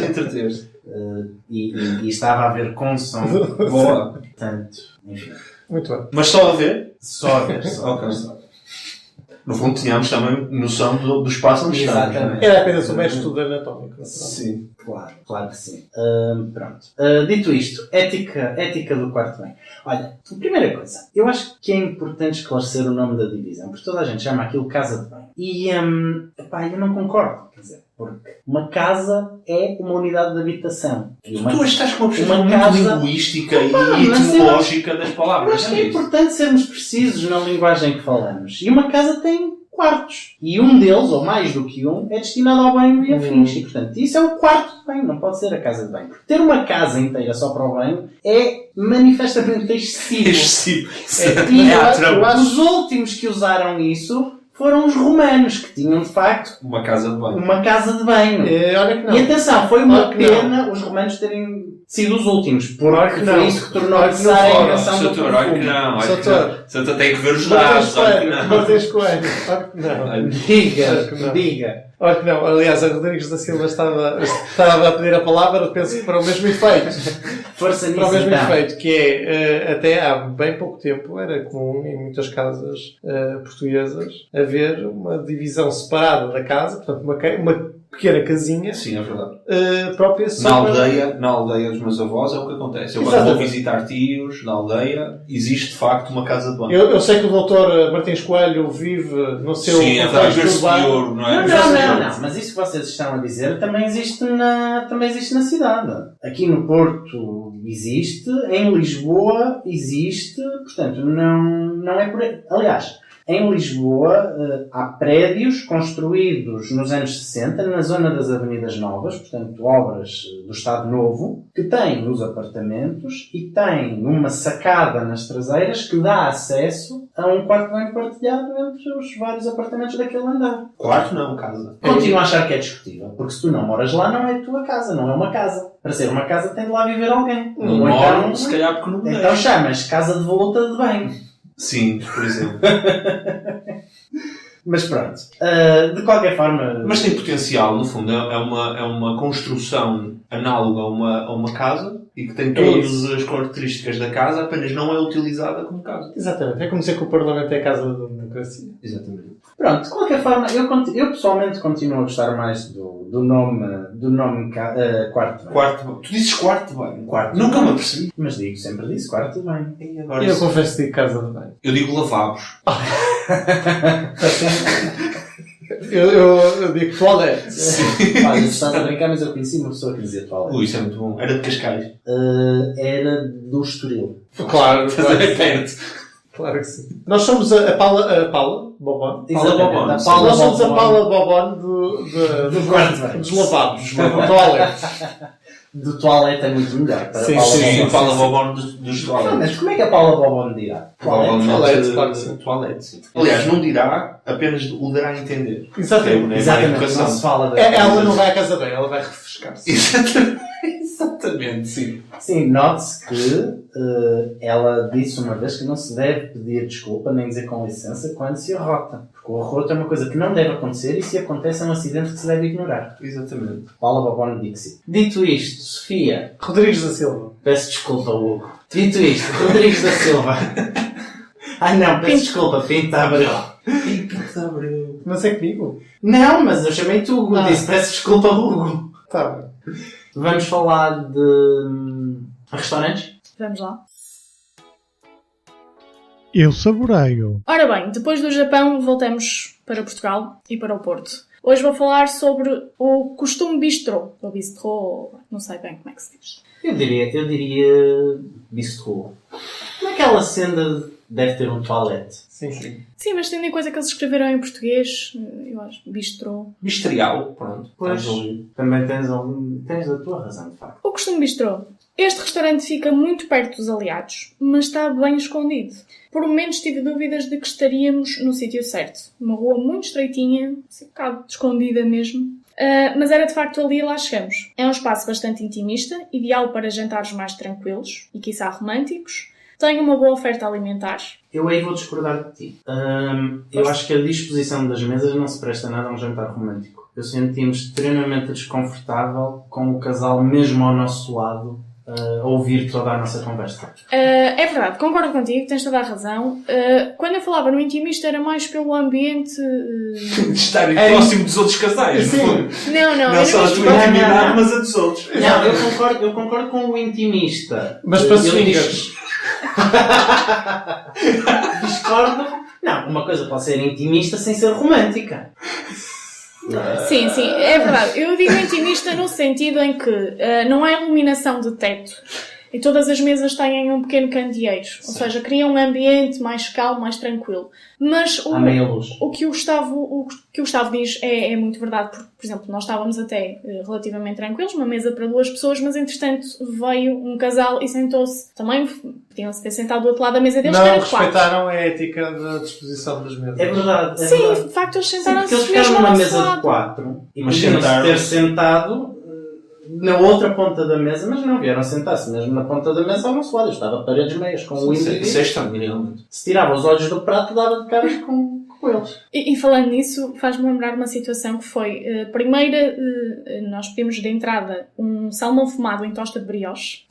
entreter-se. E estava a ver com som. Boa. Portanto, enfim. Muito bem. Mas só a ver? Só a ver. Ok. No fundo, tínhamos também noção do espaço onde estávamos. Exatamente. Era apenas um mero estudo anatómico. Sim. Claro que sim. Pronto. Dito isto, ética do quarto bem. Olha, primeira coisa, eu acho que é importante esclarecer o nome da divisão, porque toda a gente chama aquilo casa de banho. E, eu não concordo, quer dizer, porque uma casa é uma unidade de habitação. Tu hoje estás com uma percepção muito linguística e etimológica das palavras. Eu acho que é importante sermos precisos na linguagem que falamos. E uma casa tem quartos. E um deles, ou mais do que um, é destinado ao banho e afins. E, portanto, isso é o quarto de banho, não pode ser a casa de banho. Porque ter uma casa inteira só para o banho é manifestamente excessivo. Os últimos que usaram isso foram os romanos, que tinham, de facto, uma casa de banho. Olha que não. E atenção, foi uma pena os romanos terem sido os últimos, porque foi isso que tornou necessária a invenção do perfume. Olha que não. Soutor tem que ver os dados. Olha que não. Diga. Olha que não. Aliás, a Rodrigues da Silva estava a pedir a palavra, penso que para o mesmo efeito. Força nisso, para o mesmo efeito, que é, até há bem pouco tempo, era comum em muitas casas portuguesas haver uma divisão separada da casa, portanto, uma pequena casinha Sim, é verdade. própria só Na aldeia dos meus avós é o que acontece. Eu quando vou Exatamente. visitar tios na aldeia, existe de facto uma casa de banho. Eu sei que o Dr. Martins Coelho vive no seu Sim, é verdade, contexto berço de urbano. ouro, não é? Não, mas isso que vocês estão a dizer também existe na cidade. Aqui no Porto existe, em Lisboa existe, portanto, não é por aí. Aliás, em Lisboa há prédios construídos nos anos 60, na zona das Avenidas Novas, portanto, obras do Estado Novo, que têm os apartamentos e têm uma sacada nas traseiras que dá acesso a um quarto bem partilhado entre os vários apartamentos daquele andar. Quarto não, casa. Continuo a achar que é discutível, porque se tu não moras lá, não é a tua casa, não é uma casa. Para ser uma casa tem de lá viver alguém. Não Ou moram, então, se calhar porque não então deixam. chamas casa de voluta de banho. Sim, por exemplo. Mas pronto. De qualquer forma... Mas tem potencial, no fundo. É uma construção análoga a uma casa e que tem todas as características da casa, apenas não é utilizada como casa. Exatamente. É como dizer que o Parlamento é a casa da democracia. Exatamente. Pronto, de qualquer forma, eu pessoalmente continuo a gostar mais do nome quarto de banho. Quarto, tu dizes quarto de banho. Quarto de Nunca banho. me apercebi. Mas digo, sempre quarto de banho. E agora Eu isso- confesso que digo casa de banho. Eu digo lavabos. Eu digo toalete. Olha, estás a brincar, mas eu conheci uma pessoa que dizia toalete. Ui, isso é muito bom. Era de Cascais. Era do Estoril. Claro, Estás a ver perto. Claro que sim. Nós somos a Paula Bobon. Exatamente, a Sim, Paula nós somos a Bobon. Paula Bobon do quarto de banho. dos lavados. Do toalete. Do toalete é muito melhor. Para Sim, Paula sim, Bobon. Sim, fala Bobon dos Não, toaletes. mas como é que a Paula Bobon dirá? Provavelmente Toalete, claro que sim. toalete, sim. Aliás, não dirá, apenas o dará a entender. Exatamente. É a Exatamente, educação. não se fala da... Ela não vai à casa bem, ela vai refrescar-se. Exatamente, sim. Sim, note-se que ela disse uma vez que não se deve pedir desculpa nem dizer com licença quando se arrota. Porque o arroto é uma coisa que não deve acontecer e se acontece é um acidente que se deve ignorar. Exatamente. Paula Bobon Dixie. Dito isto, Sofia, Rodrigues da Silva. peço desculpa, Hugo. Dito isto, Rodrigues da Silva. Ai não, peço desculpa, Pinta Abreu. Mas é comigo? Não, mas eu chamei-te Hugo. Disse peço desculpa, Hugo. Tá bem. Vamos falar de restaurantes? Vamos lá. Eu saboreio. Ora bem, depois do Japão, voltamos para Portugal e para o Porto. Hoje vou falar sobre o costume bistrô, ou bistrô, não sei bem como é que se diz. Eu diria bistrô. Naquela senda deve ter um toalete. Sim, sim. Sim, mas tendo em coisa que eles escreveram em português, eu acho, bistrô. Bistrial, pronto. Pois, Estás ali. também tens a tua razão, de facto. O costume bistrô. Este restaurante fica muito perto dos aliados, mas está bem escondido. Por momentos tive dúvidas de que estaríamos no sítio certo. Uma rua muito estreitinha, assim, um bocado escondida mesmo. Mas era de facto ali e lá chegamos. É um espaço bastante intimista, ideal para jantares mais tranquilos e quiçá românticos. Tem uma boa oferta alimentar. Eu aí vou discordar de ti. Eu acho que a disposição das mesas não se presta nada a um jantar romântico. Eu senti-me extremamente desconfortável com o casal mesmo ao nosso lado a ouvir toda a nossa conversa. É verdade, concordo contigo, tens toda a razão. Quando eu falava no intimista era mais pelo ambiente... De estarem próximo dos outros casais, no fundo. Não, Não era só a mesmo... tua intimidade, não. mas a dos outros. Não, eu concordo com o intimista. Mas para Eu swingers. discordo. Não, uma coisa pode ser intimista sem ser romântica. Sim, é verdade. Eu digo intimista no sentido em que não há iluminação de teto e todas as mesas têm um pequeno candeeiro. Ou seja, cria um ambiente mais calmo, mais tranquilo. Mas À meia luz. o que o Gustavo diz é muito verdade. Porque, por exemplo, nós estávamos até relativamente tranquilos, uma mesa para 2 pessoas, mas entretanto veio um casal e sentou-se. Também podiam-se ter sentado do outro lado da mesa deles, que Não era de 4. respeitaram a ética da disposição das mesas. É verdade. Sim, verdade. de facto eles Sim, porque sentaram-se eles mesmo ficaram ao numa nosso mesa de lado. 4 e Mas podiam-se sentaram-se. ter sentado na outra ponta da mesa, mas não vieram sentar-se mesmo na ponta da mesa ao nosso lado. Eu estava a paredes meias com o Isso indivíduo. é estranho, realmente. Se tirava os olhos do prato, dava de caras com eles. E falando nisso, faz-me lembrar uma situação que foi... primeira, nós pedimos de entrada um salmão fumado em tosta de brioche.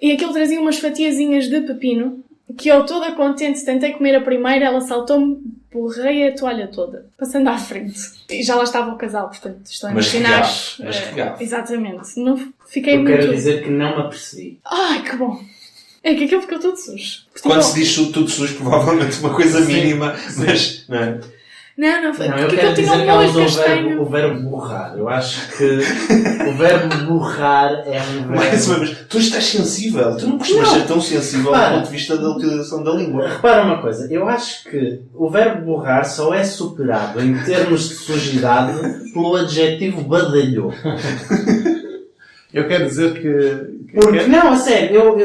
E aquilo trazia umas fatiazinhas de pepino, que eu toda contente tentei comer a primeira, ela saltou-me borrei a toalha toda, passando à frente. E já lá estava o casal, portanto, estou a Mas imaginar. que gafe. Exatamente. Não fiquei Eu muito... quero dizer que não me apercebi. Ai, que bom. É que aquilo ficou todo sujo. Quando Tipo, se diz tudo sujo, provavelmente uma coisa mínima, mas não é? Não, foi Não, eu porque quero aquilo tinha dizer um que ela molho usou castanho. o verbo borrar. Eu acho que o verbo borrar é um verbo... Mais uma vez, tu estás sensível, tu não costumas Não. ser tão sensível Para. do ponto de vista da utilização da língua. Repara uma coisa, eu acho que o verbo borrar só é superado em termos de sujidade pelo adjetivo badalhoco. Eu quero dizer que... Porque, não, a sério,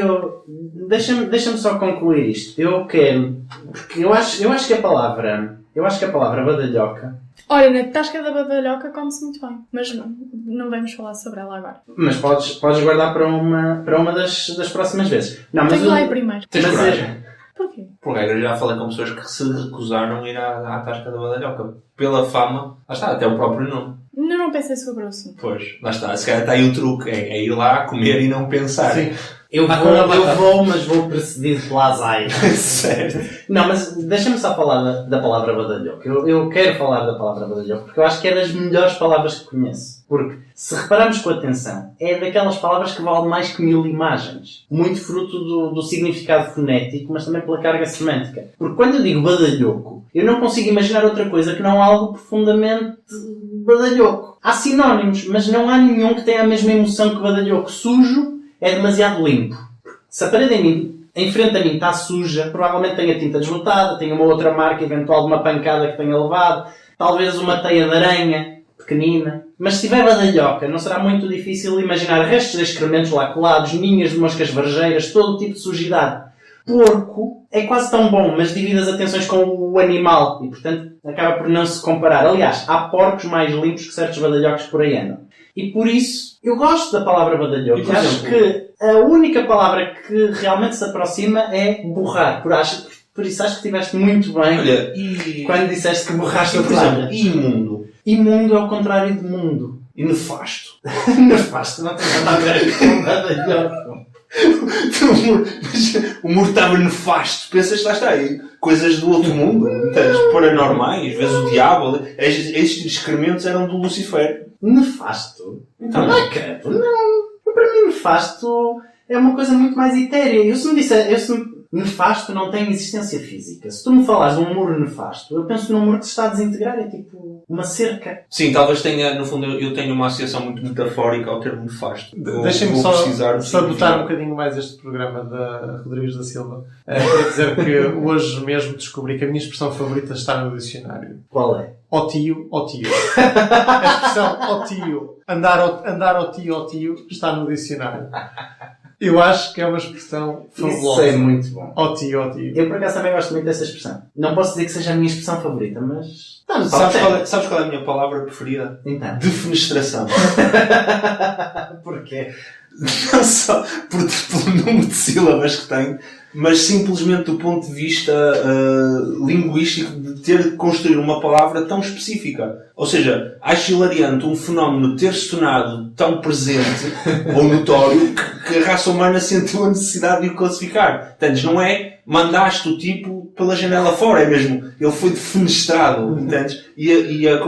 deixa-me só concluir isto. Eu quero, porque eu acho que a palavra badalhoca, Olha, na tasca da badalhoca come-se muito bem. Mas não vamos falar sobre ela agora. mas podes guardar para uma das próximas vezes. Não, mas Tenho lá aí primeiro. Tens mas coragem? Porquê? Por regra, eu já falei com pessoas que se recusaram a ir à tasca da badalhoca. Pela fama, lá está, até o próprio nome. Ainda não pensei sobre o assunto. Pois, lá está, se calhar está aí o truque, é ir lá, comer e não pensar. Sim. eu Ah, quando ela vou, está- mas vou precedido pela azaia. Certo. Não, mas deixa-me só falar da palavra badalhoco. Eu quero falar da palavra badalhoco porque eu acho que é das melhores palavras que conheço. Porque, se repararmos com atenção, é daquelas palavras que valem mais que 1000 imagens. Muito fruto do significado fonético, mas também pela carga semântica. Porque quando eu digo badalhoco, eu não consigo imaginar outra coisa que não algo profundamente badalhoco. Há sinónimos, mas não há nenhum que tenha a mesma emoção que badalhoco. Sujo é demasiado limpo. Se a parede em frente a mim está suja, provavelmente tem a tinta desbotada, tem uma outra marca eventual de uma pancada que tenha levado, talvez uma teia de aranha pequenina. Mas se tiver badalhoca, não será muito difícil imaginar restos de excrementos lá colados, ninhas de moscas varjeiras, todo o tipo de sujidade. Porco é quase tão bom, mas divide as atenções com o animal e, portanto, acaba por não se comparar. Aliás, há porcos mais limpos que certos badalhocos por aí andam. E por isso, eu gosto da palavra badalhoco. E, por Acho exemplo, que a única palavra que realmente se aproxima é borrar. Por isso acho que estiveste muito bem Olha, e... quando disseste que borraste a por exemplo, palavra. imundo Imundo é o contrário de mundo. e nefasto. Nefasto, não tem nada a ver com badalhoco. O muro estava nefasto. Pensas, lá está aí, coisas do outro mundo, entendes? Paranormais, vezes o diabo. Estes excrementos eram do Lucifer. Nefasto? Então, Não, credo, não. Para mim, nefasto é uma coisa muito mais etérea. Eu se me disser, nefasto não tem existência física. Se tu me falares de um muro nefasto, eu penso num muro que se está a desintegrar. É tipo uma cerca. sim, talvez tenha, no fundo, eu tenho uma associação muito metafórica ao termo nefasto. Deixem-me Vou só precisar do sabotar um significado. bocadinho mais este programa da Rodrigues da Silva. Para dizer que hoje mesmo descobri que a minha expressão favorita está no dicionário. Qual é? Ó tio, ó tio. A expressão ó tio, andar ao tio, está no dicionário. Eu acho que é uma expressão Isso fabulosa. é muito bom. Ó tio, ó tio. Eu, por acaso, também gosto muito dessa expressão. Não posso dizer que seja a minha expressão favorita, mas... Está no top Sabes qual é a minha palavra preferida? 10. Então. Defenestração. Porquê? Não só pelo número de sílabas que tem, mas simplesmente do ponto de vista linguístico de ter de construir uma palavra tão específica. Ou seja, acho hilariante um fenómeno ter se tornado tão presente ou notório que a raça humana sentiu a necessidade de o classificar. Portanto, não é mandaste o tipo pela janela fora, é mesmo, ele foi defenestrado, entendes? E a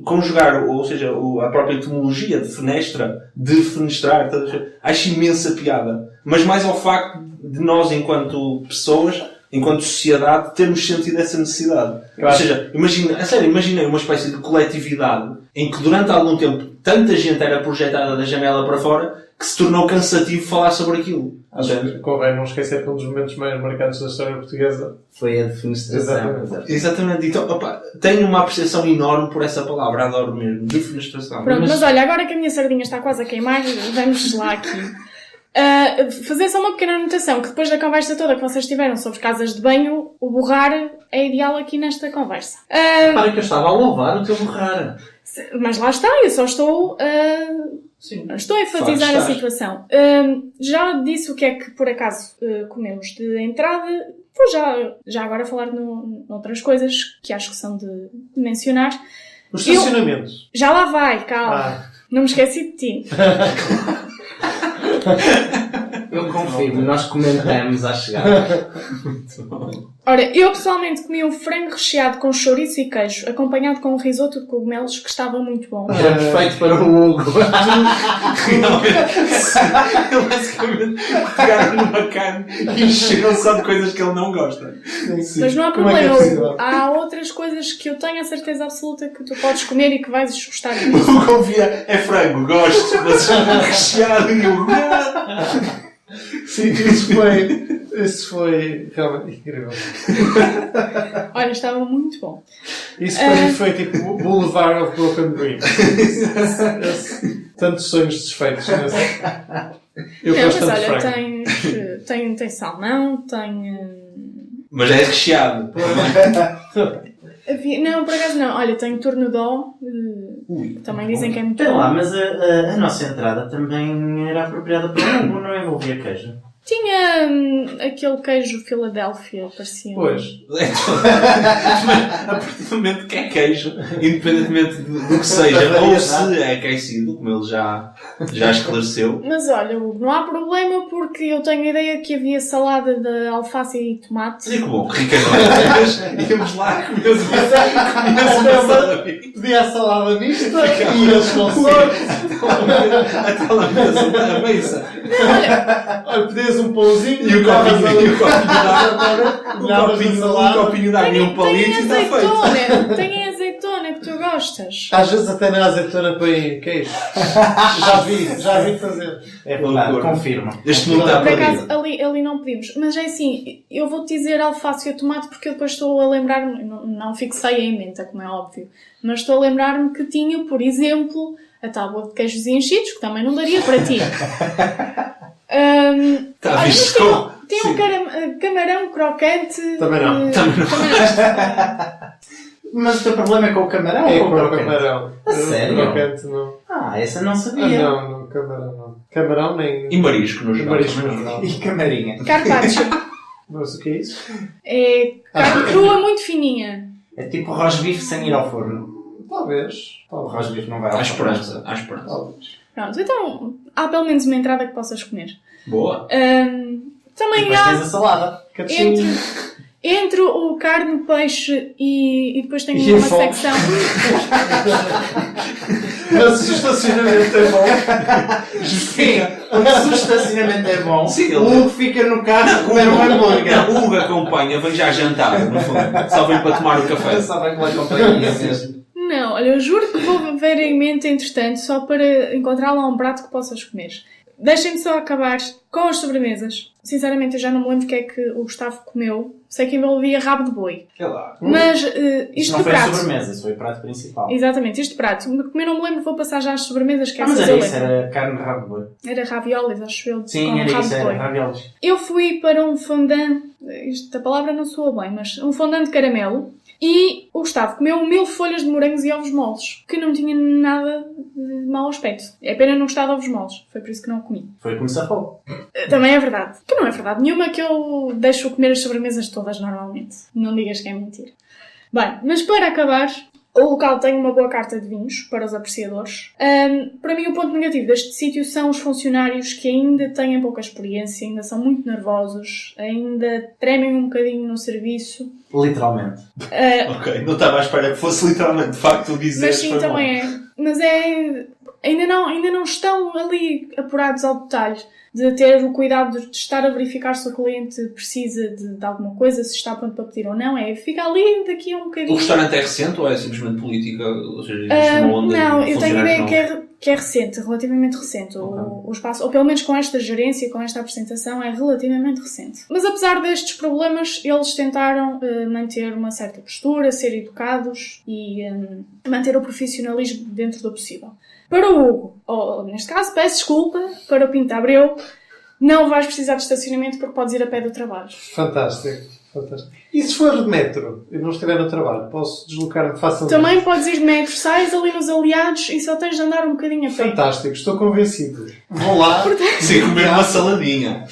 conjugar, ou seja, a própria etimologia de fenestra, de fenestrar, acho imensa piada. Mas mais ao facto de nós, enquanto pessoas, enquanto sociedade, termos sentido essa necessidade. Ou seja, imaginei uma espécie de coletividade em que durante algum tempo tanta gente era projetada da janela para fora que se tornou cansativo falar sobre aquilo. Acho que convém não esquecer que um dos momentos mais marcantes da história portuguesa Foi a defenestração. Exatamente. Então, opa, tenho uma apreciação enorme por essa palavra. Adoro mesmo. Defenestração. Pronto, mas olha, agora que a minha sardinha está quase a queimar, vamos lá aqui. Fazer só uma pequena anotação, que depois da conversa toda que vocês tiveram sobre casas de banho, o borrar é ideal aqui nesta conversa. Para que eu estava a louvar o teu borrar. Mas lá está, eu só estou Sim. estou a enfatizar a Estás. situação. Já disse o que é que por acaso comemos de entrada. Vou já agora falar noutras coisas que acho que são de mencionar. Os estacionamentos. Já lá vai, calma. Não me esqueci de ti. Eu confirmo, nós comentamos à chegada. Ora, eu pessoalmente comi um frango recheado com chouriço e queijo, acompanhado com um risoto de cogumelos que estava muito bom. Era perfeito para o Hugo. Realmente, basicamente, pegaram numa carne e encheram só de coisas que ele não gosta. Mas não há Como é que é problema, possível? há outras coisas que eu tenho a certeza absoluta que tu podes comer e que vais gostar O disso. que confia é frango, gosto, mas recheado e eu... Sim, isso foi realmente incrível. Olha, estava muito bom. Isso para mim foi tipo Boulevard of Broken Dreams. Tantos sonhos desfeitos. Eu Não, gosto mas tanto de olha, frango. tem salmão, tem... Mas é recheado. Não, por acaso não. Olha, tem tornodó, também dizem que é muito Espera bom. lá, mas a nossa entrada também era apropriada para o Hugo, não envolvia queijo? Tinha aquele queijo Filadélfia, parecia. Pois. Mas, a partir do momento que é queijo, independentemente do que seja, ou se é aquecido, como ele já esclareceu. Mas olha, Hugo, não há problema porque eu tenho a ideia que havia salada de alface e tomate. Digo bom, rica não. Íamos lá, comemos uma salada. Pedia a salada mista e eles com sorte. Até lá mesmo, a beça. Olha, pedias um pãozinho E o copinho de salada. um copinho de água e um palito e está feito. azeitona, tem azeitona que tu gostas. Às vezes até na azeitona põe queijo. Já vi fazer. É verdade, Loucura. confirmo. Este mundo está Por acaso, perdido. ali não pedimos. Mas é assim, eu vou-te dizer alface e tomate porque eu depois estou a lembrar-me, não fixei em mente, como é óbvio, mas estou a lembrar-me que tinha, por exemplo, a tábua de queijos e enchidos, que também não daria para ti. Está Olha, visto mas como? tem um camarão crocante. Também não. Também não. Mas o teu problema é com o camarão É ou com com o o crocante? camarão. A sério? Crocante não. Ah, essa não Ah, sabia. não, camarão não. Camarão nem. E marisco no geral. Marisco também no não. geral. E camarinha. Carpaccio. Mas o que é isso? É carne crua muito fininha. É tipo rosbife sem ir ao forno. Talvez. O rosbife não vai ao Há forno. esperança, há esperança. Talvez. Pronto, então há pelo menos uma entrada que possas comer. Boa. Também Depois tens a há salada. entre o carne, o peixe e depois tem E uma o fome. secção. Mas o estacionamento é bom. Justifica. Porque se o estacionamento é bom, Sim, o Hugo fica no carro a comer um hambúrguer. O Hugo acompanha, vem já jantar, no fundo. Só vem para tomar o café. Só vai pela companhia mesmo. Não, olha, eu juro que vou ver em mente, entretanto, só para encontrar lá um prato que possas comer. Deixem-me só acabar com as sobremesas. Sinceramente, eu já não me lembro o que é que o Gustavo comeu. Sei que envolvia rabo de boi. É lá. Mas Isto isto não do foi prato... a sobremesa, isso foi o prato principal. Exatamente, este prato. Como eu não me lembro, vou passar já às sobremesas, que Ah, mas essas era eu isso, lembro. era carne de rabo de boi. Era raviolis, acho eu. Sim, com era rabo isso, de era boi. raviolis. Eu fui para um fondant, esta palavra não soa bem, mas um fondant de caramelo, e o Gustavo comeu 1000 folhas de morangos e ovos moles, que não tinha nada de mau aspecto. É pena não gostar de ovos moles, foi por isso que não o comi. Foi como safou. Também é verdade. Que não é verdade nenhuma, que eu deixo comer as sobremesas todas normalmente. Não digas que é mentira. Bem, mas para acabar, o local tem uma boa carta de vinhos para os apreciadores. Para mim, o ponto negativo deste sítio são os funcionários que ainda têm pouca experiência, ainda são muito nervosos, ainda tremem um bocadinho no serviço. Literalmente. Ok, não estava à espera que fosse literalmente de facto o dizer. Mas sim, também é. Mas ainda não estão ali apurados ao detalhe de ter o cuidado de estar a verificar se o cliente precisa de alguma coisa, se está pronto para pedir ou não. É ficar ali daqui a um bocadinho. O restaurante é recente ou é simplesmente política? Ou seja, existe uma onda Não, de eu tenho a funcionários ideia novos? que é recente, relativamente recente. O espaço, ou pelo menos com esta gerência, com esta apresentação, é relativamente recente. Mas apesar destes problemas, eles tentaram manter uma certa postura, ser educados e manter o profissionalismo dentro do possível. Para o Hugo, ou neste caso, peço desculpa, para o Pinto Abreu, não vais precisar de estacionamento porque podes ir a pé do trabalho. Fantástico. E se for de metro e não estiver no trabalho, posso deslocar-me facilmente? Também podes ir de metro, sais ali nos Aliados e só tens de andar um bocadinho a pé. Fantástico, estou convencido. Vou lá. Sem comer uma saladinha.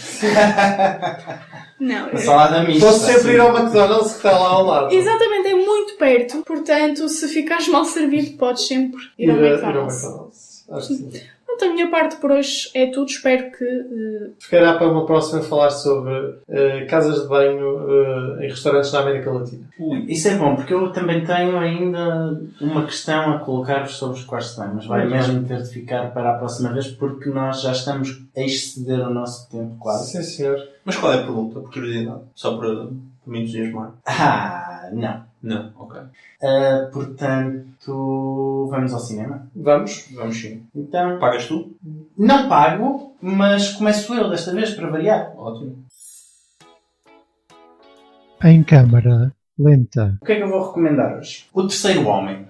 Não, A salada mista. Posso sempre ir ao McDonald's que está lá ao lado. exatamente, é muito perto. Portanto, se ficares mal servido, podes sempre ir ao McDonald's. Acho que sim. Pronto, a minha parte por hoje é tudo. Espero que... Ficará para uma próxima falar sobre casas de banho em restaurantes na América Latina. Isso é bom, porque eu também tenho ainda uma questão a colocar-vos sobre os quartos de banho, mas vai mesmo ter de ficar para a próxima vez, porque nós já estamos a exceder o nosso tempo, quase. Sim, senhor. Mas qual é a pergunta? Por curiosidade. Só para me entusiasmar. Não. Não, ok. Portanto, vamos ao cinema? Vamos? Vamos sim. Então, Pagas tu? não pago, mas começo eu desta vez, para variar. Ótimo. Em câmara lenta. O que é que eu vou recomendar hoje? O Terceiro Homem.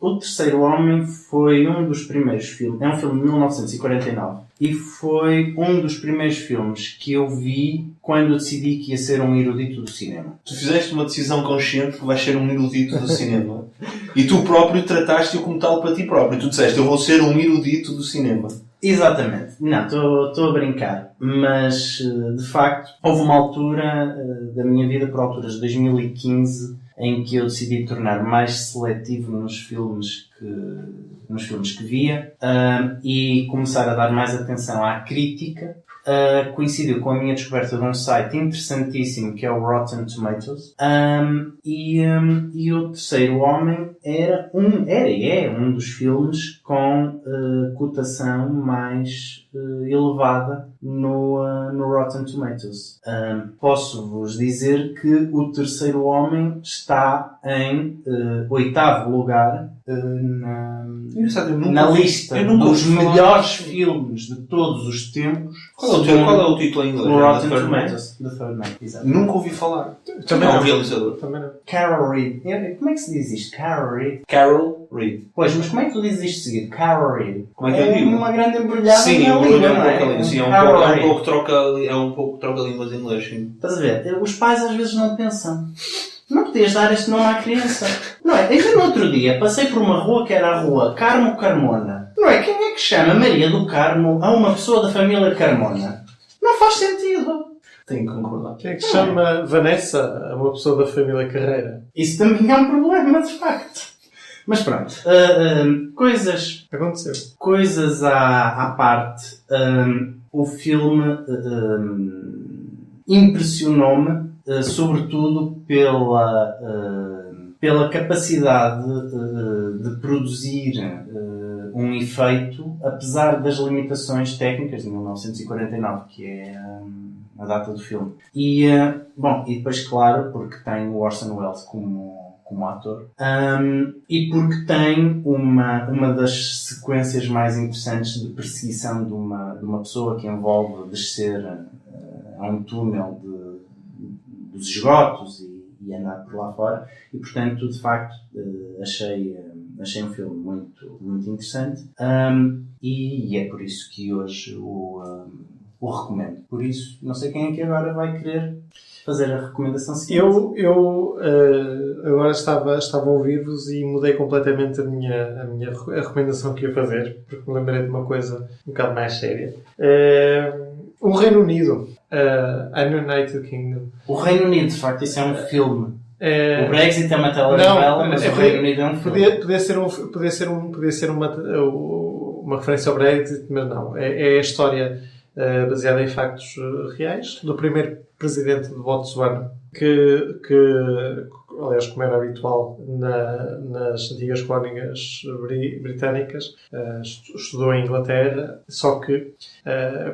O Terceiro Homem foi um dos primeiros filmes... É um filme de 1949. E foi um dos primeiros filmes que eu vi quando eu decidi que ia ser um erudito do cinema. Tu fizeste uma decisão consciente que vais ser um erudito do cinema. E tu próprio trataste-o como tal para ti próprio. Tu disseste, eu vou ser um erudito do cinema. Exatamente. Não, estou a brincar. Mas, de facto, houve uma altura da minha vida, por alturas de 2015, em que eu decidi tornar mais seletivo nos filmes que via e começar a dar mais atenção à crítica. Coincidiu com a minha descoberta de um site interessantíssimo que é o Rotten Tomatoes. E o Terceiro Homem era e é um dos filmes com cotação mais elevada no Rotten Tomatoes. Posso-vos dizer que o Terceiro Homem está em 8º lugar na lista dos melhores filmes de todos os tempos. Qual é o título em inglês? No Rotten Tomatoes. The Third Man, exato. Nunca ouvi falar. Também não. não. Um realizador. Também não. Carol Reed. Como é que se diz isto? Carol Reed? Carol Reed. Pois, mas como é que tu dizes isto seguido? Carol Reed. Como é que eu digo? Uma grande embrulhada Sim, na um língua, pouco não é? a língua. Sim, Carol é Reed. um pouco troca-línguas em inglês, sim. Estás a ver? Os pais às vezes não pensam. Não podias dar este nome à criança. Não é? Ainda no outro dia passei por uma rua que era a rua Carmo Carmona. Não é? Quem é que chama Maria do Carmo a uma pessoa da família Carmona? Não faz sentido. Tenho que concordar. Quem é que se chama Vanessa, uma pessoa da família Carreira? Isso também é um problema, de facto. Mas pronto. Coisas Aconteceu. à parte. O filme impressionou-me, sobretudo pela capacidade de produzir um efeito, apesar das limitações técnicas de 1949, que é a data do filme. E depois, claro, porque tem o Orson Welles como ator, e porque tem uma das sequências mais interessantes de perseguição de uma pessoa que envolve descer a um túnel dos esgotos e andar por lá fora, e portanto, de facto, achei um filme muito, muito interessante, e é por isso que hoje o recomendo. Por isso, não sei quem é que agora vai querer fazer a recomendação seguinte. Eu agora estava a ouvir-vos e mudei completamente a recomendação que ia fazer, porque me lembrei de uma coisa um bocado mais séria. O Reino Unido, United Kingdom. O Reino Unido, de facto, isso é um filme. O Brexit é uma telenovela, mas o Reino Unido é um filme. Podia ser uma referência ao Brexit, mas não. É a história baseada em factos reais do primeiro presidente de Botsuana, que aliás, como era habitual nas antigas colónias britânicas, estudou em Inglaterra, só que,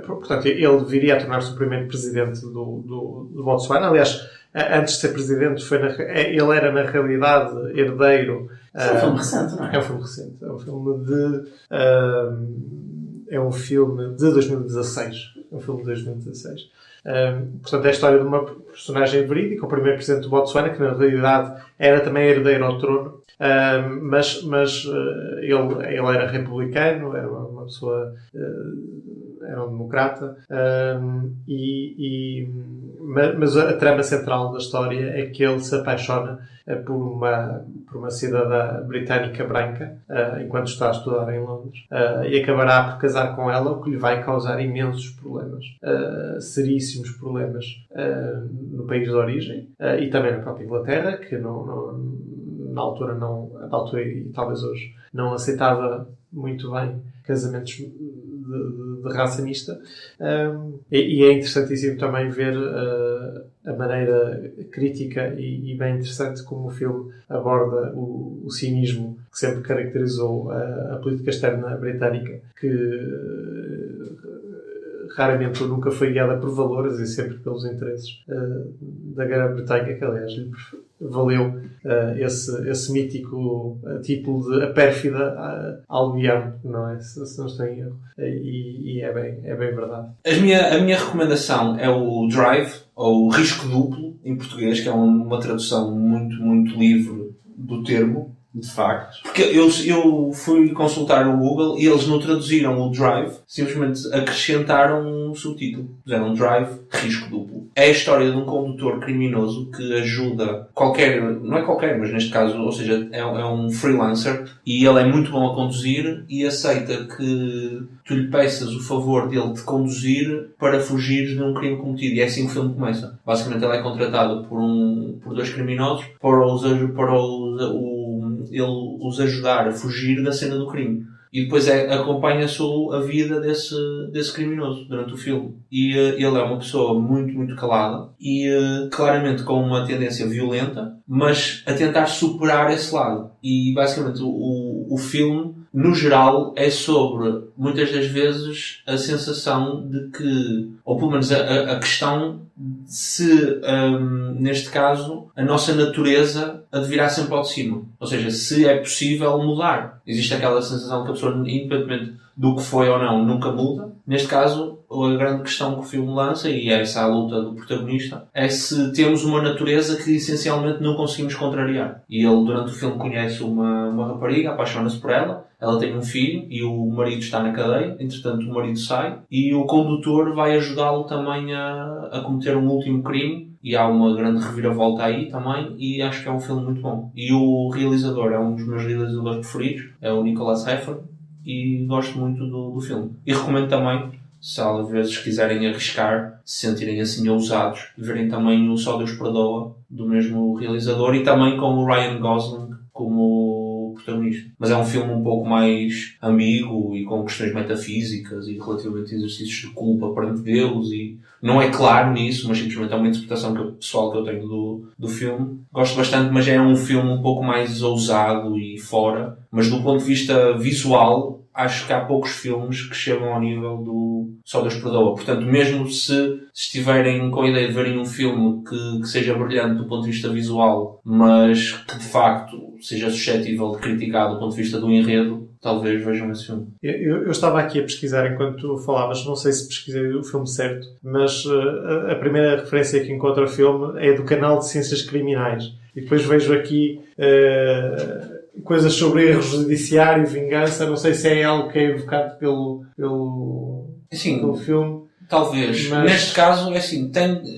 portanto, ele viria a tornar-se o primeiro presidente do Botsuana. Aliás, antes de ser presidente, ele era, na realidade, herdeiro. É um filme recente, não é? É um filme recente. É um filme de 2016. É um filme de 2016. Portanto, é a história de uma personagem verídica, o primeiro presidente do Botsuana, que na realidade era também herdeiro ao trono, mas ele era republicano, era uma pessoa, era um democrata, mas a trama central da história é que ele se apaixona por uma cidadã britânica branca, enquanto está a estudar em Londres, e acabará por casar com ela, o que lhe vai causar imensos problemas, seríssimos problemas no país de origem, e também na própria Inglaterra, que na altura e talvez hoje não aceitava muito bem casamentos de raça mista. E é interessantíssimo também ver a maneira crítica e bem interessante como o filme aborda o cinismo que sempre caracterizou a política externa britânica, que raramente ou nunca foi guiada por valores e sempre pelos interesses da Grã-Bretanha, que aliás lhe valeu esse mítico título de A Pérfida Albião, não é? Se não estou em erro. E é bem verdade. A minha recomendação é o Drive, ou Risco Duplo, em português, que é uma tradução muito, muito livre do termo, de facto. Porque eu fui consultar o Google e eles não traduziram o Drive, simplesmente acrescentaram um subtítulo. Fizeram Drive, Risco Duplo. É a história de um condutor criminoso que ajuda não é qualquer, mas neste caso, ou seja, é um freelancer e ele é muito bom a conduzir e aceita que tu lhe peças o favor dele de conduzir para fugir de um crime cometido. E é assim que o filme começa. Basicamente ele é contratado por dois criminosos para ele os ajudar a fugir da cena do crime. E depois acompanha-se a vida desse criminoso durante o filme. E ele é uma pessoa muito, muito calada e claramente com uma tendência violenta, mas a tentar superar esse lado. E basicamente o filme, no geral, é sobre, muitas das vezes, a sensação de que, ou pelo menos a questão de se, neste caso, a nossa natureza a de virar sempre ao de cima. Ou seja, se é possível mudar. Existe aquela sensação que a pessoa, independentemente do que foi ou não, nunca muda. Neste caso, a grande questão que o filme lança, e é essa a luta do protagonista, é se temos uma natureza que essencialmente não conseguimos contrariar. E ele, durante o filme, conhece uma rapariga, apaixona-se por ela, ela tem um filho e o marido está na cadeia, entretanto o marido sai, e o condutor vai ajudá-lo também a cometer um último crime, e há uma grande reviravolta aí também, e acho que é um filme muito bom. E o realizador é um dos meus realizadores preferidos, é o Nicholas Refn, e gosto muito do filme. E recomendo também, se às vezes quiserem arriscar, se sentirem assim ousados, verem também o Só Deus Perdoa, do mesmo realizador, e também com o Ryan Gosling como protagonista. Mas é um filme um pouco mais ambíguo e com questões metafísicas e relativamente a exercícios de culpa perante Deus, e não é claro nisso, mas simplesmente é uma interpretação pessoal que eu tenho do filme. Gosto bastante, mas é um filme um pouco mais ousado e fora. Mas do ponto de vista visual, acho que há poucos filmes que chegam ao nível do Só Deus Perdoa. Portanto, mesmo se estiverem com a ideia de verem um filme que seja brilhante do ponto de vista visual, mas que de facto seja suscetível de criticar do ponto de vista do enredo, talvez vejam esse filme. Eu estava aqui a pesquisar enquanto tu falavas, não sei se pesquisei o filme certo, mas a primeira referência que encontro ao filme é do canal de Ciências Criminais. E depois vejo aqui coisas sobre erro judiciário, vingança, não sei se é algo que é evocado pelo filme. Talvez. Mas neste caso, é assim,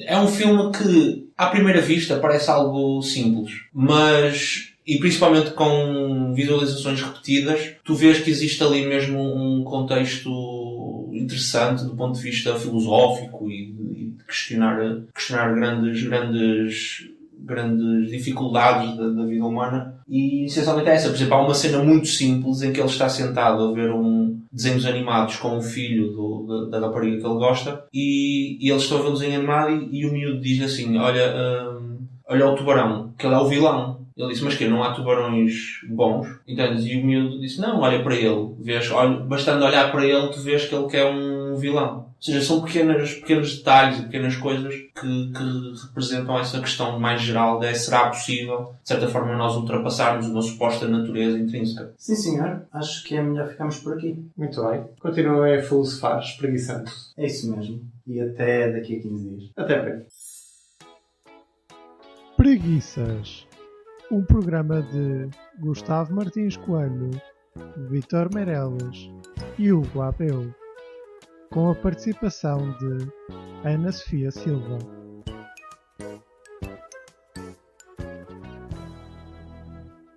é um filme que, à primeira vista, parece algo simples, mas, e principalmente com visualizações repetidas, tu vês que existe ali mesmo um contexto interessante do ponto de vista filosófico e de questionar grandes dificuldades da vida humana. E essencialmente é essa. Por exemplo, há uma cena muito simples em que ele está sentado a ver desenhos animados com o filho da rapariga que ele gosta, e eles estão a ver um desenho animado e o miúdo diz assim: olha o tubarão, que ele é o vilão. Ele disse: mas que não há tubarões bons? Entendes? E o miúdo disse: não, olha para ele. Bastando olhar para ele, tu vês que ele quer um vilão. Ou seja, são pequenos detalhes e pequenas coisas que representam essa questão mais geral de será possível, de certa forma, nós ultrapassarmos uma suposta natureza intrínseca. Sim, senhor. Acho que é melhor ficarmos por aqui. Muito bem. Continuem a filosofar, espreguiçando. É isso mesmo. E até daqui a 15 dias. Até breve. Preguiças. Um programa de Gustavo Martins Coelho, Vítor Meireles e Hugo Apeu, com a participação de Ana Sofia Silva.